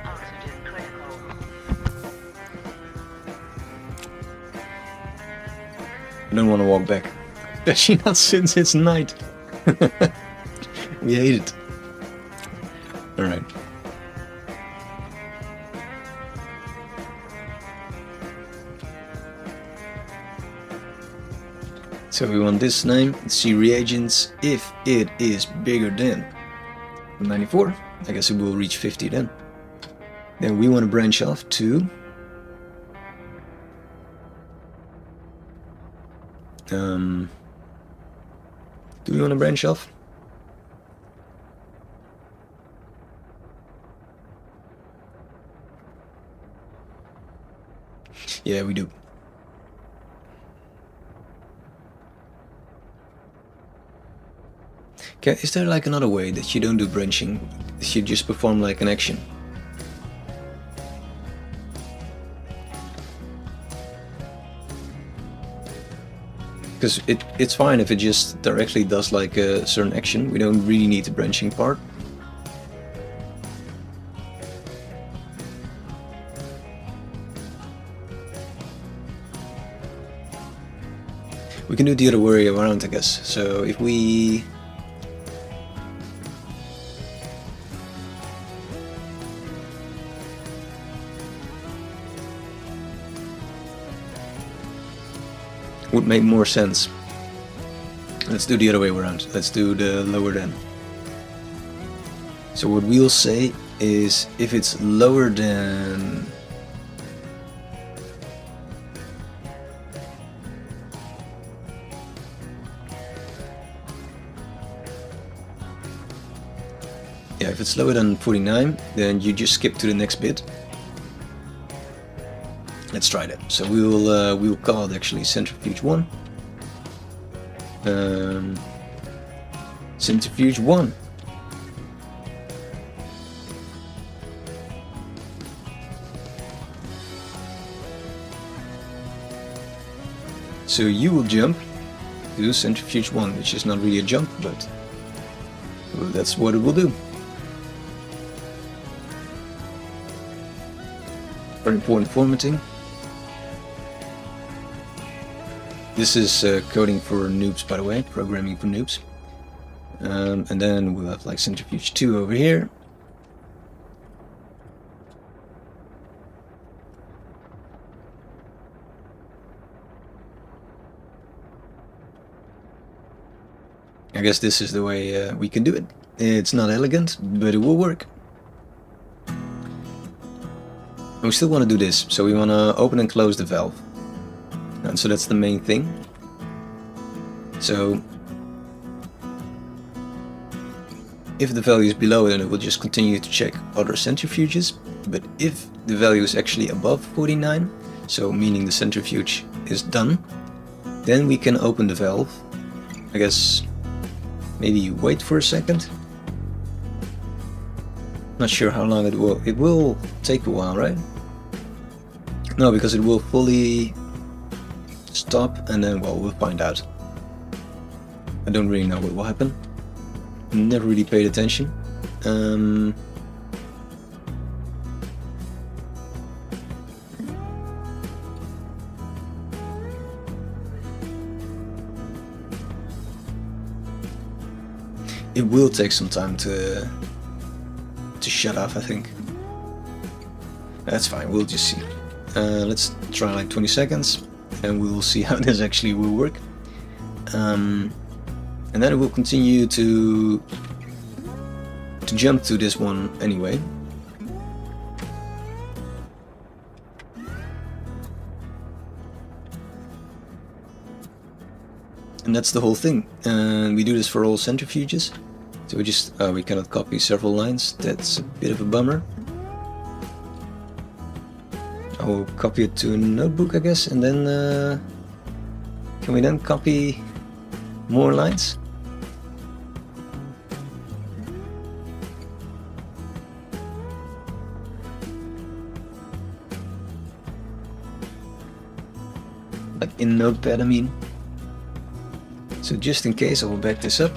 Oxygen critical. I don't want to walk back. Especially not since it's night. We hate it. Alright. So we want this name, see reagents, if it is bigger than 94, I guess it will reach 50 then. Then we want to branch off to do we want to branch off? Yeah, we do. Okay, is there like another way that you don't do branching, that you just perform like an action? Because it's fine if it just directly does like a certain action, we don't really need the branching part. We can do the other way around, I guess. So if we would make more sense. Let's do the other way around. Let's do the lower than. So what we'll say is if it's lower than if it's lower than 49, then you just skip to the next bit. Let's try that. So we'll call it actually centrifuge 1. Centrifuge 1. So you will jump to centrifuge 1, which is not really a jump, but well, that's what it will do. Very important formatting. This is coding for noobs, by the way, programming for noobs. And then we'll have like centrifuge 2 over here. I guess this is the way we can do it. It's not elegant, but it will work. And we still want to do this, so we want to open and close the valve. And so that's the main thing. So if the value is below, then it will just continue to check other centrifuges. But if the value is actually above 49, so meaning the centrifuge is done, then we can open the valve. I guess maybe wait for a second. Not sure how long it will. It will take a while, right? No, because it will fully stop and then, well, we'll find out. I don't really know what will happen. Never really paid attention. It will take some time to shut off, I think. That's fine, we'll just see. Let's try like 20 seconds and we will see how this actually will work. And then it will continue to jump to this one anyway. And that's the whole thing. And we do this for all centrifuges. So we just we cannot copy several lines. That's a bit of a bummer. I will copy it to a notebook, I guess, and then can we then copy more lines? Like in Notepad, I mean. So just in case, I will back this up.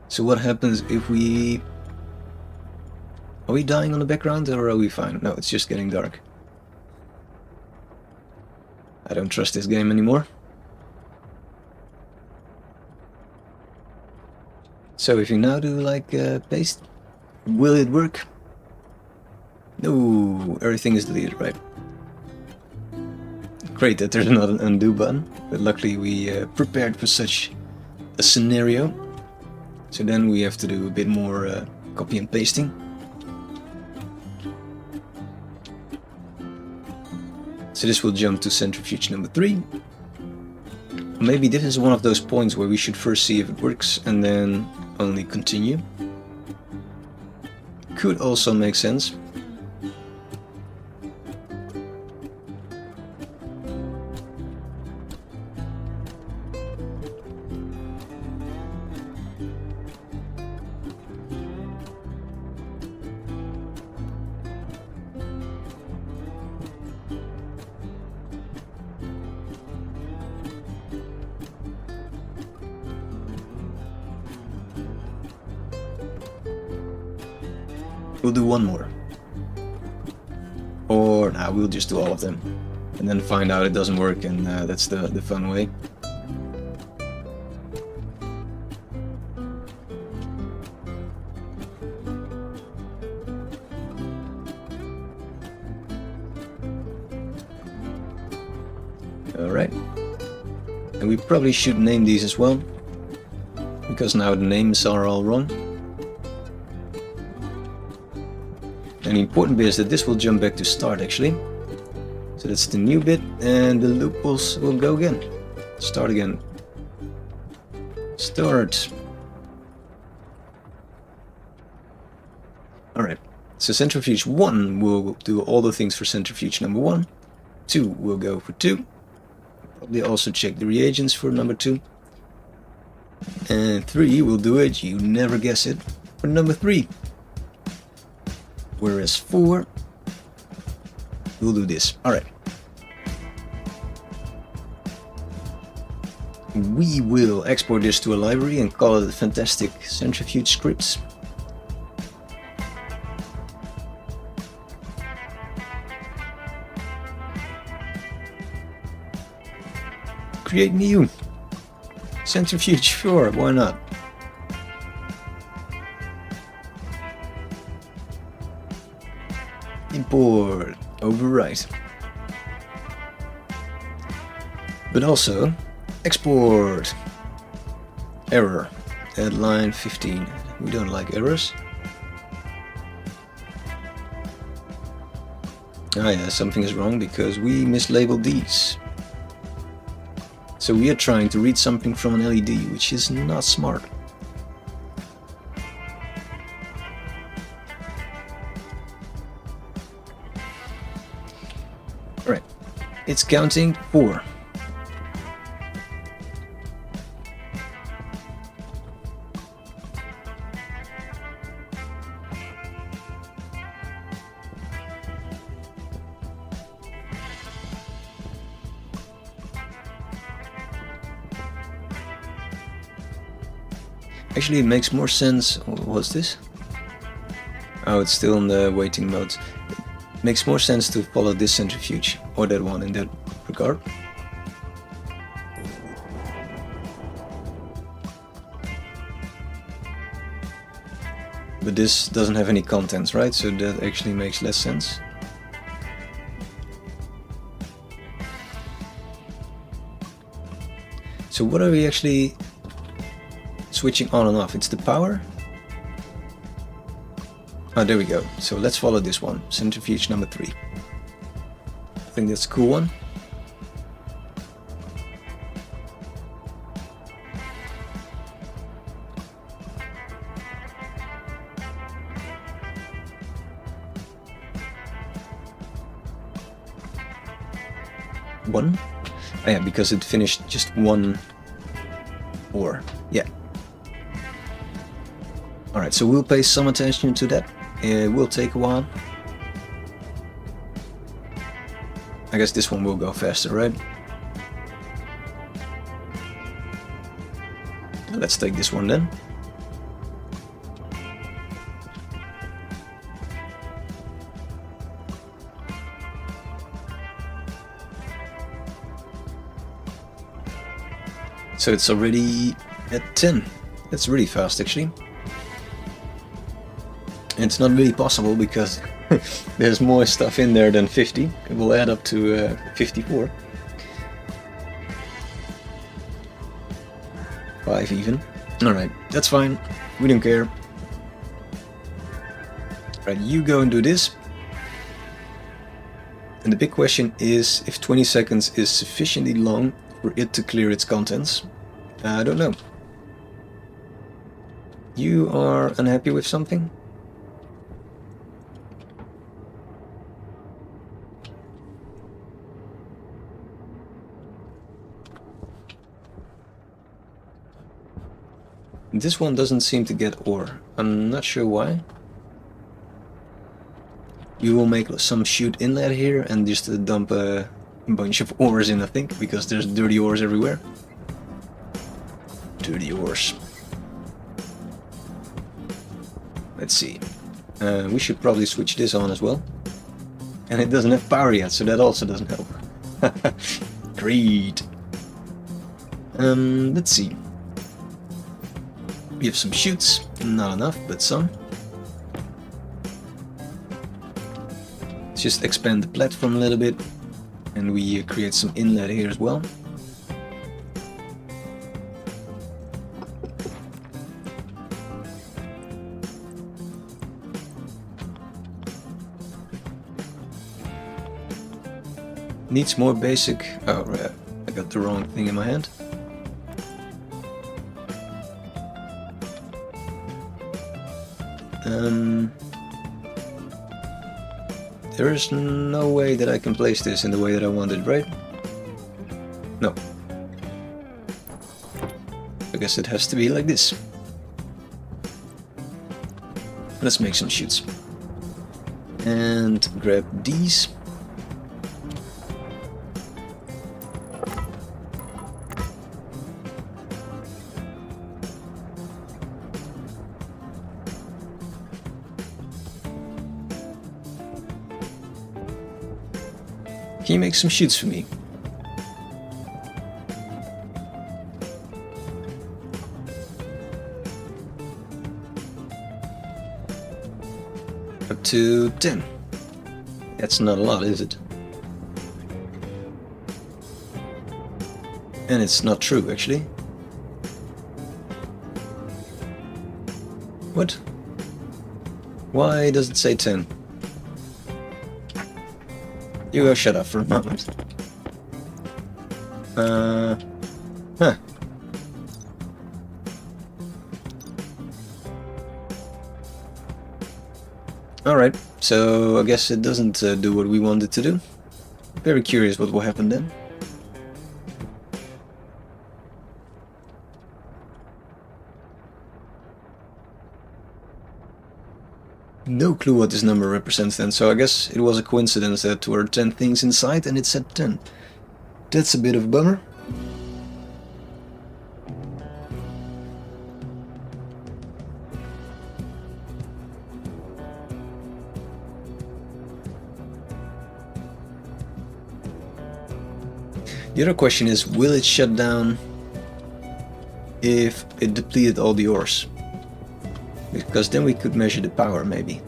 So what happens if we... Are we dying on the background or are we fine? No, it's just getting dark. I don't trust this game anymore. So if you now do like paste, will it work? No, everything is deleted, right? Great that there's not an undo button, but luckily we prepared for such a scenario. So then we have to do a bit more copy and pasting. So this will jump to centrifuge number 3. Maybe this is one of those points where we should first see if it works and then only continue. Could also make sense. We'll do one more. Or nah, we'll just do all of them. And then find out it doesn't work, and that's the fun way. Alright. And we probably should name these as well, because now the names are all wrong. And the important bit is that this will jump back to start actually. So that's the new bit, and the loop will go again. Start again. Start. Alright, so centrifuge 1 will do all the things for centrifuge number 1. 2 will go for 2. Probably also check the reagents for number 2. And 3 will do it, you never guess it, for number 3. Whereas 4 will do this. Alright. We will export this to a library and call it Fantastic Centrifuge Scripts. Create new. Centrifuge, sure, why not? Import, overwrite. But also export. Error at line 15. We don't like errors. Ah yeah, something is wrong because we mislabeled these. So we are trying to read something from an LED, which is not smart. Alright, it's counting 4. Actually, it makes more sense. What's this? Oh, it's still in the waiting mode. It makes more sense to follow this centrifuge or that one in that regard. But this doesn't have any contents, right? So that actually makes less sense. So what are we actually switching on and off? It's the power? Oh, there we go. So let's follow this one. Centrifuge number 3. I think that's a cool one. One? Oh yeah, because it finished just one ore. Yeah. Alright, so we'll pay some attention to that. It will take a while. I guess this one will go faster, right? Let's take this one then. So it's already at 10. That's really fast actually. And it's not really possible because there's more stuff in there than 50. It will add up to 54. 5 even. Alright, that's fine. We don't care. Right, you go and do this. And the big question is if 20 seconds is sufficiently long for it to clear its contents. I don't know. You are unhappy with something? This one doesn't seem to get ore. I'm not sure why. You will make some chute inlet here and just dump a bunch of ores in, I think, because there's dirty ores everywhere. Dirty ores. Let's see. We should probably switch this on as well. And it doesn't have power yet, so that also doesn't help. Great. Let's see. We have some chutes. Not enough, but some. Let's just expand the platform a little bit. And we create some inlet here as well. Needs more basic... Oh, I got the wrong thing in my hand. There is no way that I can place this in the way that I wanted, right? No. I guess it has to be like this. Let's make some chutes. And grab these. Can you make some chutes for me? Up to 10. That's not a lot, is it? And it's not true, actually. What? Why does it say 10? You go shut up for a moment. Huh. Alright, so I guess it doesn't do what we wanted to do. Very curious what will happen then. No clue what this number represents then, so I guess it was a coincidence that there were 10 things inside and it said 10. That's a bit of a bummer. The other question is, will it shut down if it depleted all the ores? because then we could measure the power maybe.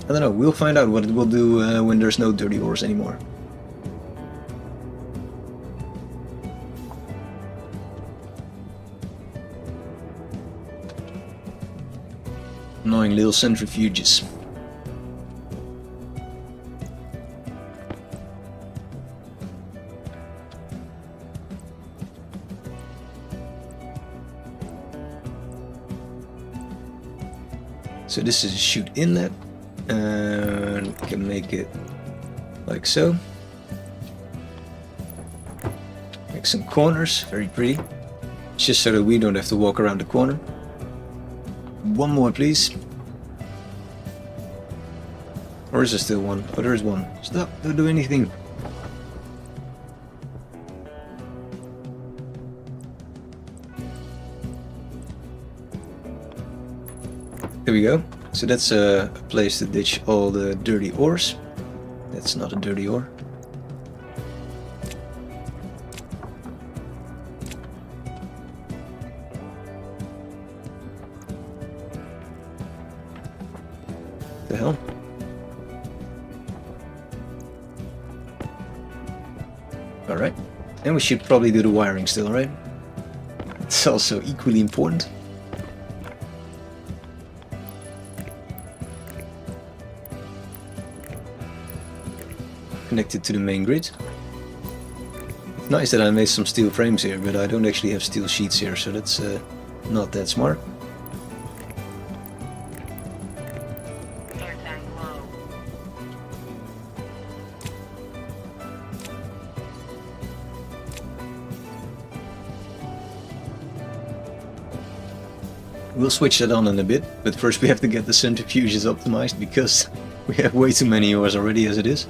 I don't know, we'll find out what it will do when there's no dirty ores anymore. Annoying little centrifuges. So this is a chute inlet, and we can make it like so. Make some corners, very pretty. It's just so that we don't have to walk around the corner. One more, please. Or is there still one? Oh, there is one. Stop, don't do anything. There we go. So that's a place to ditch all the dirty ores. That's not a dirty ore. The hell? Alright. And we should probably do the wiring still, right? It's also equally important. Connected to the main grid. Nice that I made some steel frames here, but I don't actually have steel sheets here, so that's not that smart. Air tank low. We'll switch that on in a bit, but first we have to get the centrifuges optimized because we have way too many ores already as it is.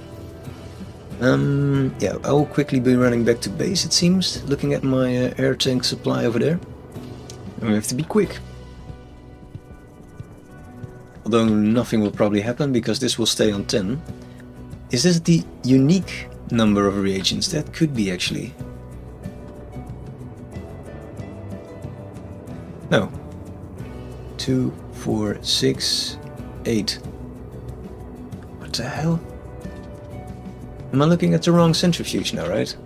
Yeah, I will quickly be running back to base, it seems, looking at my air tank supply over there. And we have to be quick. Although nothing will probably happen because this will stay on 10. Is this the unique number of reagents? That could be actually. No. 2, 4, 6, 8. What the hell? Am I looking at the wrong centrifuge now, right?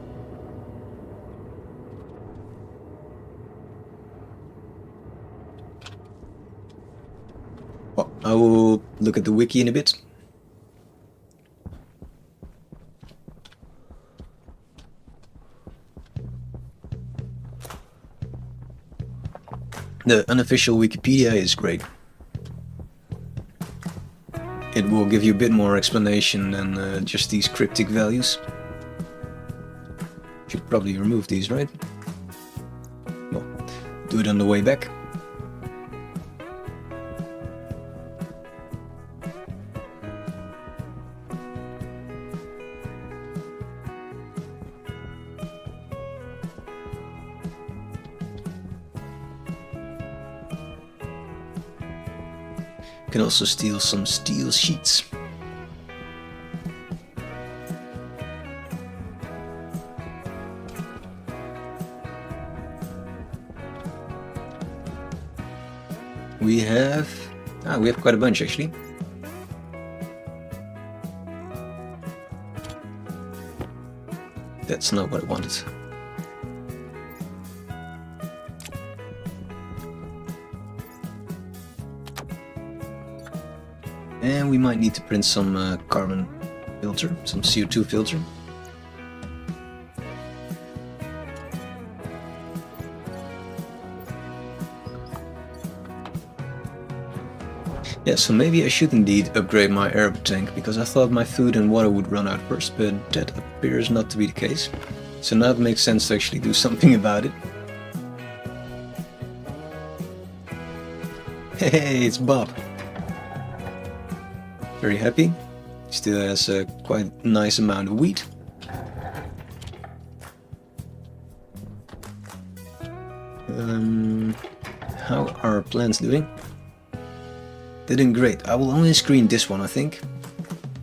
Well, I will look at the wiki in a bit. The unofficial Wikipedia is great. It will give you a bit more explanation than just these cryptic values. Should probably remove these, right? Well, do it on the way back. Can also steal some steel sheets. We have quite a bunch actually. That's not what I wanted. And we might need to print some carbon filter, some CO2 filter. Yeah, so maybe I should indeed upgrade my air tank, because I thought my food and water would run out first, but that appears not to be the case. So now it makes sense to actually do something about it. Hey, it's Bob. Very happy. Still has a quite nice amount of wheat. How are our plants doing? They're doing great. I will only screen this one, I think.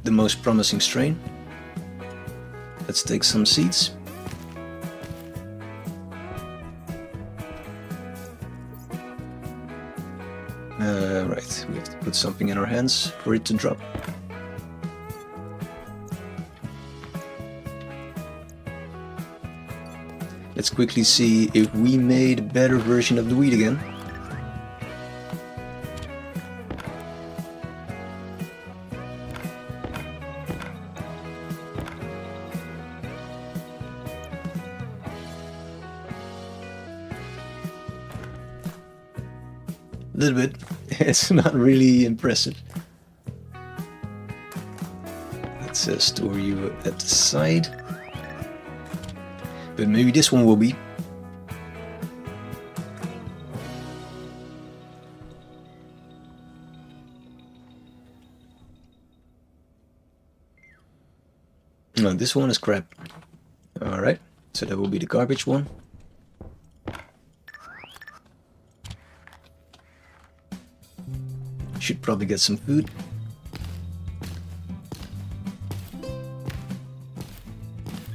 The most promising strain. Let's take some seeds. Right, we have to put something in our hands for it to drop. Let's quickly see if we made a better version of the wheat again. A little bit. It's not really impressive. Let's store you at the side. But maybe this one will be. No, this one is crap. Alright, so that will be the garbage one. Should probably get some food.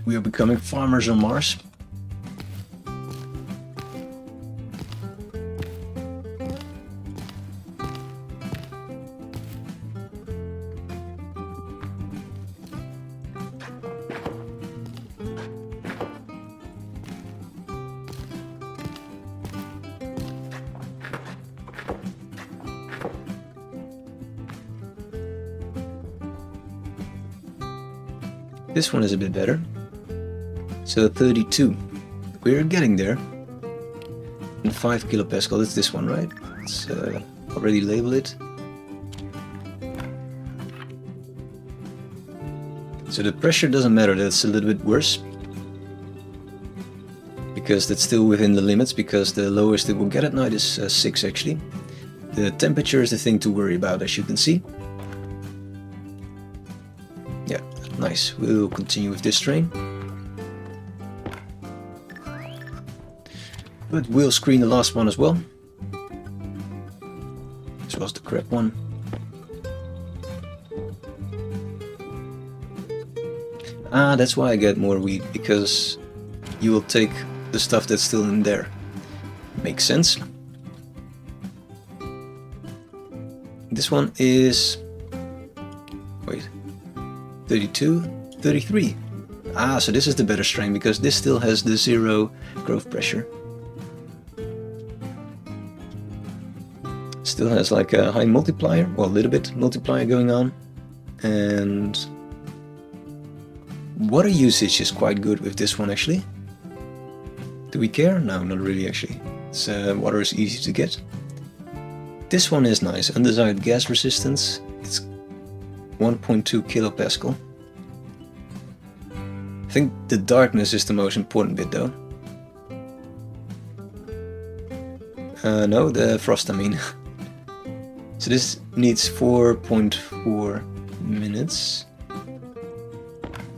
We are becoming farmers on Mars. This one is a bit better. So 32. We're getting there. And 5 kilopascal, it's this one, right? Let's already label it. So the pressure doesn't matter, that's a little bit worse. Because that's still within the limits, because the lowest it will get at night is 6 actually. The temperature is the thing to worry about, as you can see. Yeah, nice. We'll continue with this train. But we'll screen the last one as well. This was the crap one. Ah, that's why I get more wheat, because you will take the stuff that's still in there. Makes sense. This one is... wait. 32? 33. Ah, so this is the better strain, because this still has the 0 growth pressure. Still has like a high multiplier, well, a little bit multiplier going on. And water usage is quite good with this one actually. Do we care? No, not really actually. It's, water is easy to get. This one is nice. Undesired gas resistance. It's 1.2 kilopascal. I think the darkness is the most important bit though. No, the frost I mean. So this needs 4.4 minutes.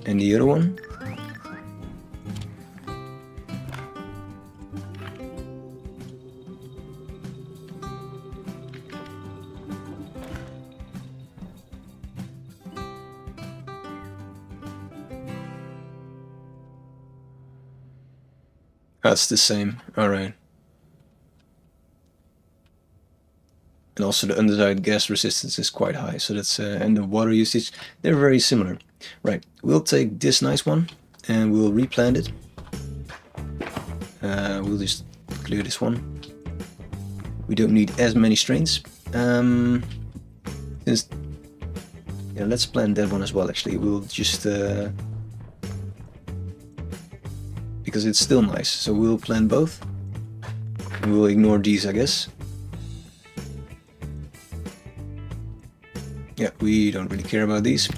And the other one? That's the same, alright. And also the undesired gas resistance is quite high, so that's and the water usage, they're very similar. Right, we'll take this nice one and we'll replant it. We'll just clear this one. We don't need as many strains. Since, yeah, let's plant that one as well actually. We'll just because it's still nice, so we'll plant both. We'll ignore these, I guess. Yeah, we don't really care about these.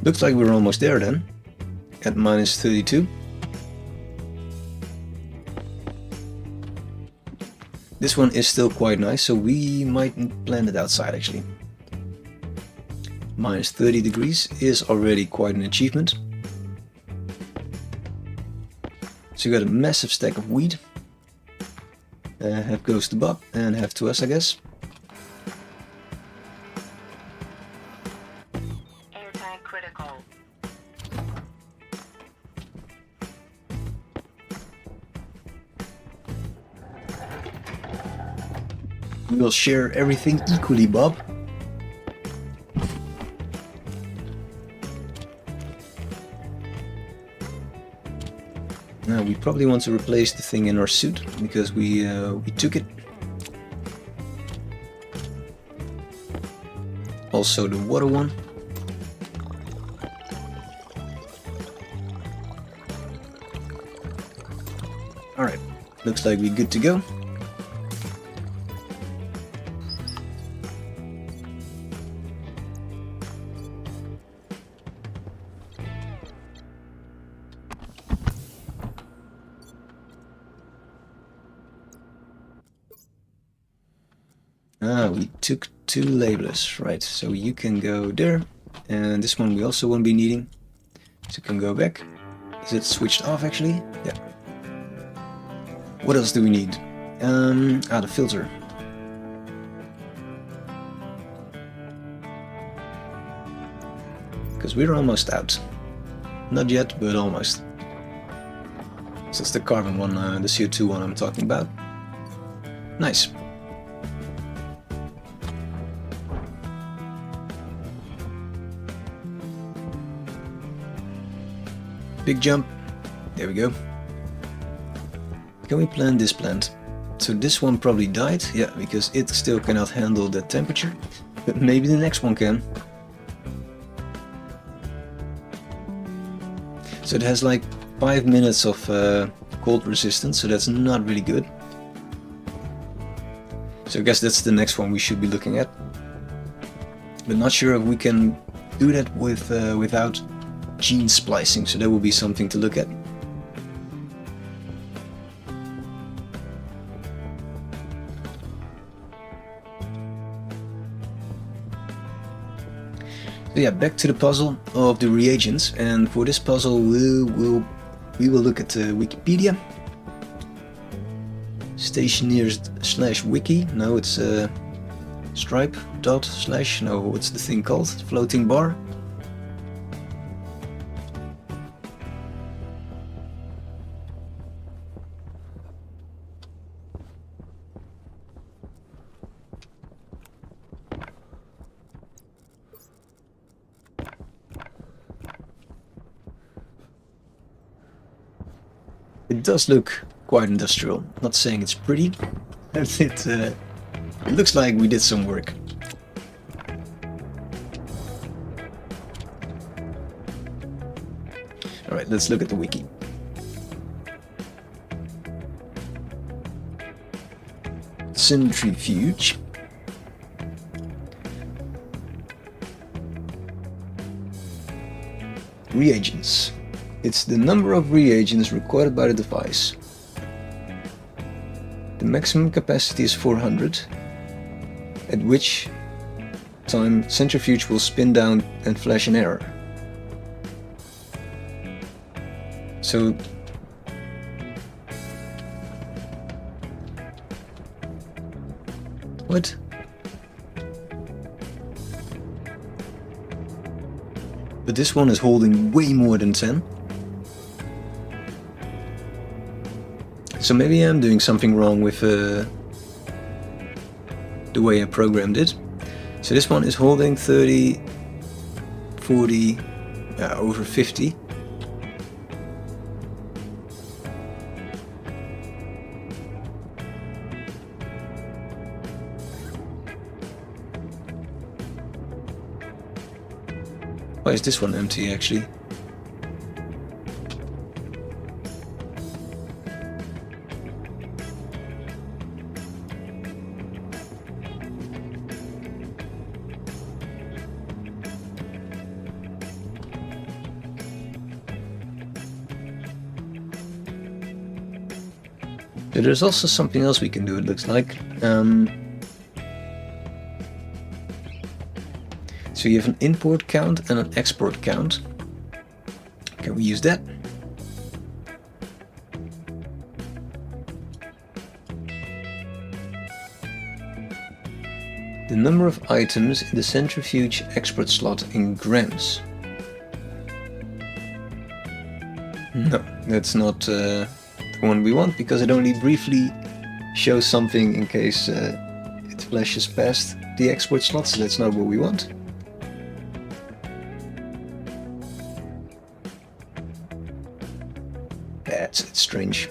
Looks like we're almost there then, at minus 32. This one is still quite nice, so we might plant it outside actually. Minus 30 degrees is already quite an achievement. So you got a massive stack of wheat. Half goes to Bob and half to us, I guess. critical. We will share everything equally, Bob. Now we probably want to replace the thing in our suit because we took it. Also the water one. Alright, looks like we're good to go. We took 2 labelers, right, so you can go there, and this one we also won't be needing, so you can go back. Is it switched off actually? Yeah. What else do we need? The filter. Because we're almost out. Not yet, but almost. So it's the carbon one, the CO2 one I'm talking about. Nice. Big jump. There we go. Can we plant this plant? So this one probably died, yeah, because it still cannot handle the temperature. But maybe the next one can. So it has like 5 minutes of cold resistance, so that's not really good. So I guess that's the next one we should be looking at. But not sure if we can do that with without gene splicing, so that will be something to look at. So yeah, back to the puzzle of the reagents, and for this puzzle we will look at Wikipedia. Stationeers/wiki. No, it's stripe dot slash. No, what's the thing called? Floating bar. It does look quite industrial. Not saying it's pretty. It looks like we did some work. Alright, let's look at the wiki. Centrifuge. Reagents. It's the number of reagents recorded by the device. The maximum capacity is 400, at which time centrifuge will spin down and flash an error. So what? But this one is holding way more than 10. So maybe I'm doing something wrong with the way I programmed it. So this one is holding 30, 40, over 50. Why is this one empty actually? But there's also something else we can do, it looks like. So you have an import count and an export count. Can we use that? The number of items in the centrifuge export slot in grams. No, that's not the one we want, because it only briefly shows something in case it flashes past the export slot, so that's not what we want. Yeah, it's strange.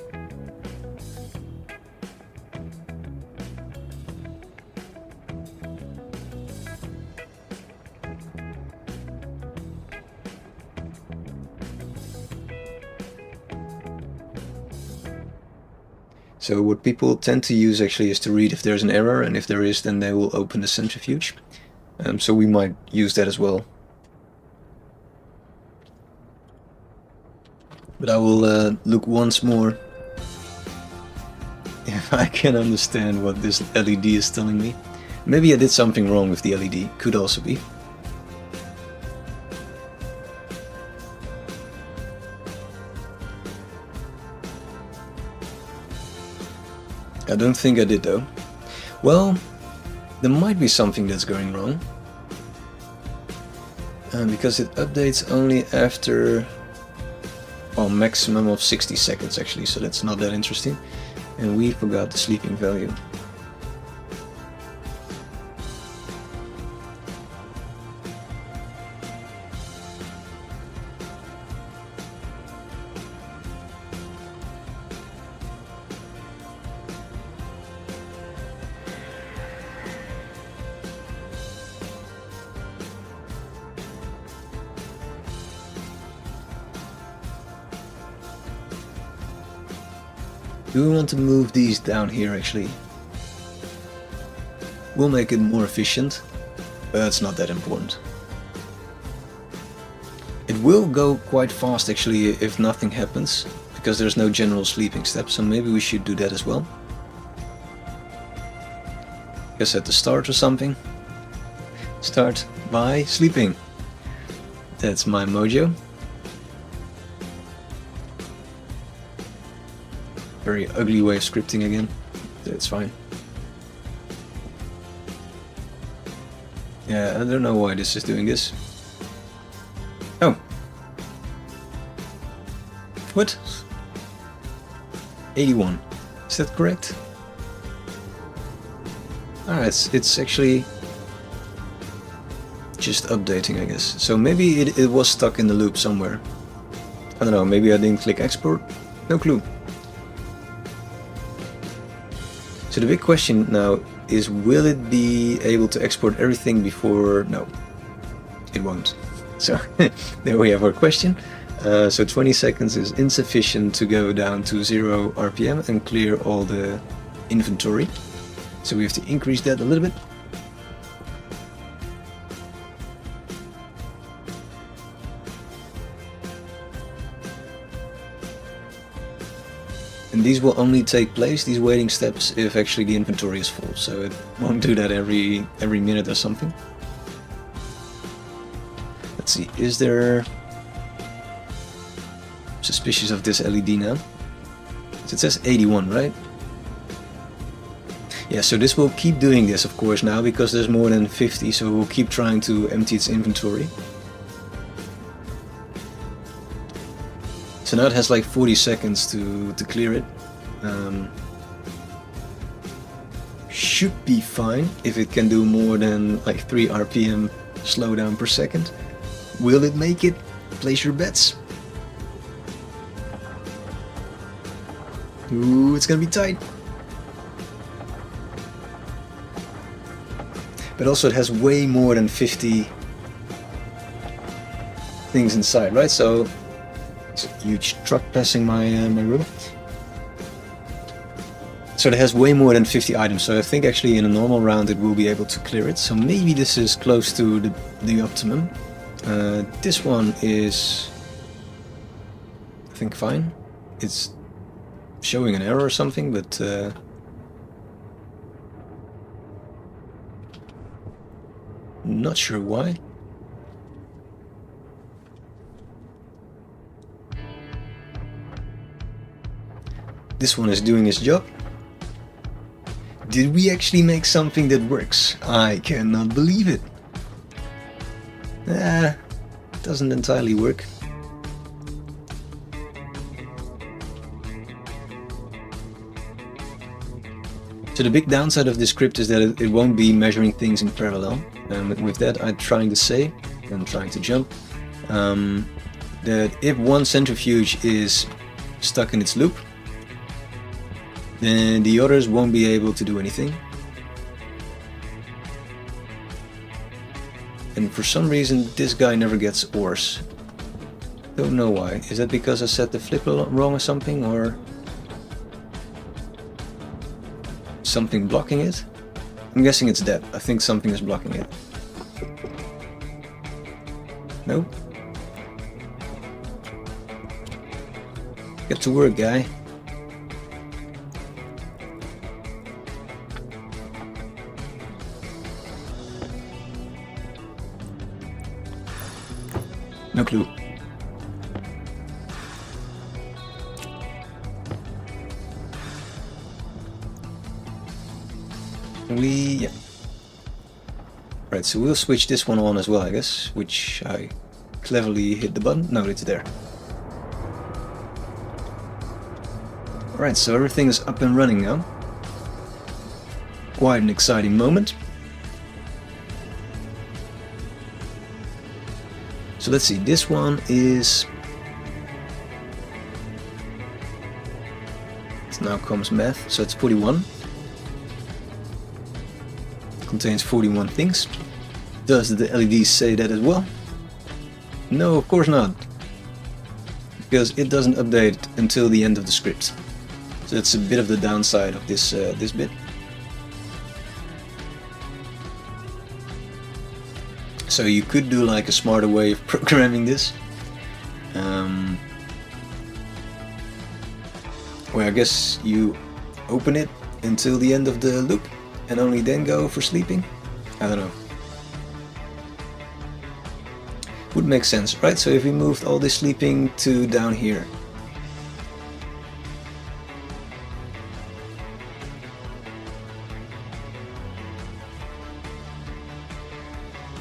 So what people tend to use actually is to read if there's an error, and if there is, then they will open the centrifuge. So we might use that as well. But I will look once more if I can understand what this LED is telling me. Maybe I did something wrong with the LED, could also be. I don't think I did though. Well, there might be something that's going wrong. Because it updates only after a maximum of 60 seconds actually, so that's not that interesting. And we forgot the sleeping value. Do we want to move these down here actually? We'll make it more efficient, but it's not that important. It will go quite fast actually if nothing happens, because there's no general sleeping step, so maybe we should do that as well. Guess at the start or something. Start by sleeping. That's my mojo. Very ugly way of scripting again. It's fine. Yeah, I don't know why this is doing this. Oh. What? 81. Is that correct? Alright, it's actually just updating, I guess. So maybe it was stuck in the loop somewhere. I don't know, maybe I didn't click export? No clue. So the big question now is, will it be able to export everything before... No, it won't. So there we have our question. So 20 seconds is insufficient to go down to 0 RPM and clear all the inventory. So we have to increase that a little bit. And these will only take place, these waiting steps, if actually the inventory is full, so it won't do that every minute or something. Let's see, is there... Suspicious of this LED now. So it says 81, right? Yeah, so this will keep doing this, of course, now, because there's more than 50, so we'll keep trying to empty its inventory. So now it has like 40 seconds to clear it. Should be fine if it can do more than like 3 RPM slowdown per second. Will it make it? Place your bets. Ooh, it's gonna be tight. But also it has way more than 50 things inside, right? So it's a huge truck passing my room. So it has way more than 50 items, so I think actually in a normal round it will be able to clear it. So maybe this is close to the optimum. This one is, I think, fine. It's showing an error or something, but not sure why. This one is doing its job. Did we actually make something that works? I cannot believe it. Doesn't entirely work. So the big downside of this script is that it won't be measuring things in parallel. With that, I'm trying to say, and trying to jump, that if one centrifuge is stuck in its loop, then the others won't be able to do anything. And for some reason this guy never gets ores. Don't know why. Is that because I set the flip wrong or something, or something blocking it? I'm guessing it's that. I think something is blocking it. Nope. Get to work, guy. No clue. Yeah. Right, so we'll switch this one on as well, I guess, which I cleverly hit the button. No, it's there. Alright, so everything is up and running now. Quite an exciting moment. So let's see, this one is... now comes math, so it's 41. Contains 41 things. Does the LEDs say that as well? No, of course not. Because it doesn't update until the end of the script. So that's a bit of the downside of this this bit. So you could do like a smarter way of programming this. Where I guess you open it until the end of the loop and only then go for sleeping? I don't know. Would make sense, right? So if we moved all this sleeping to down here,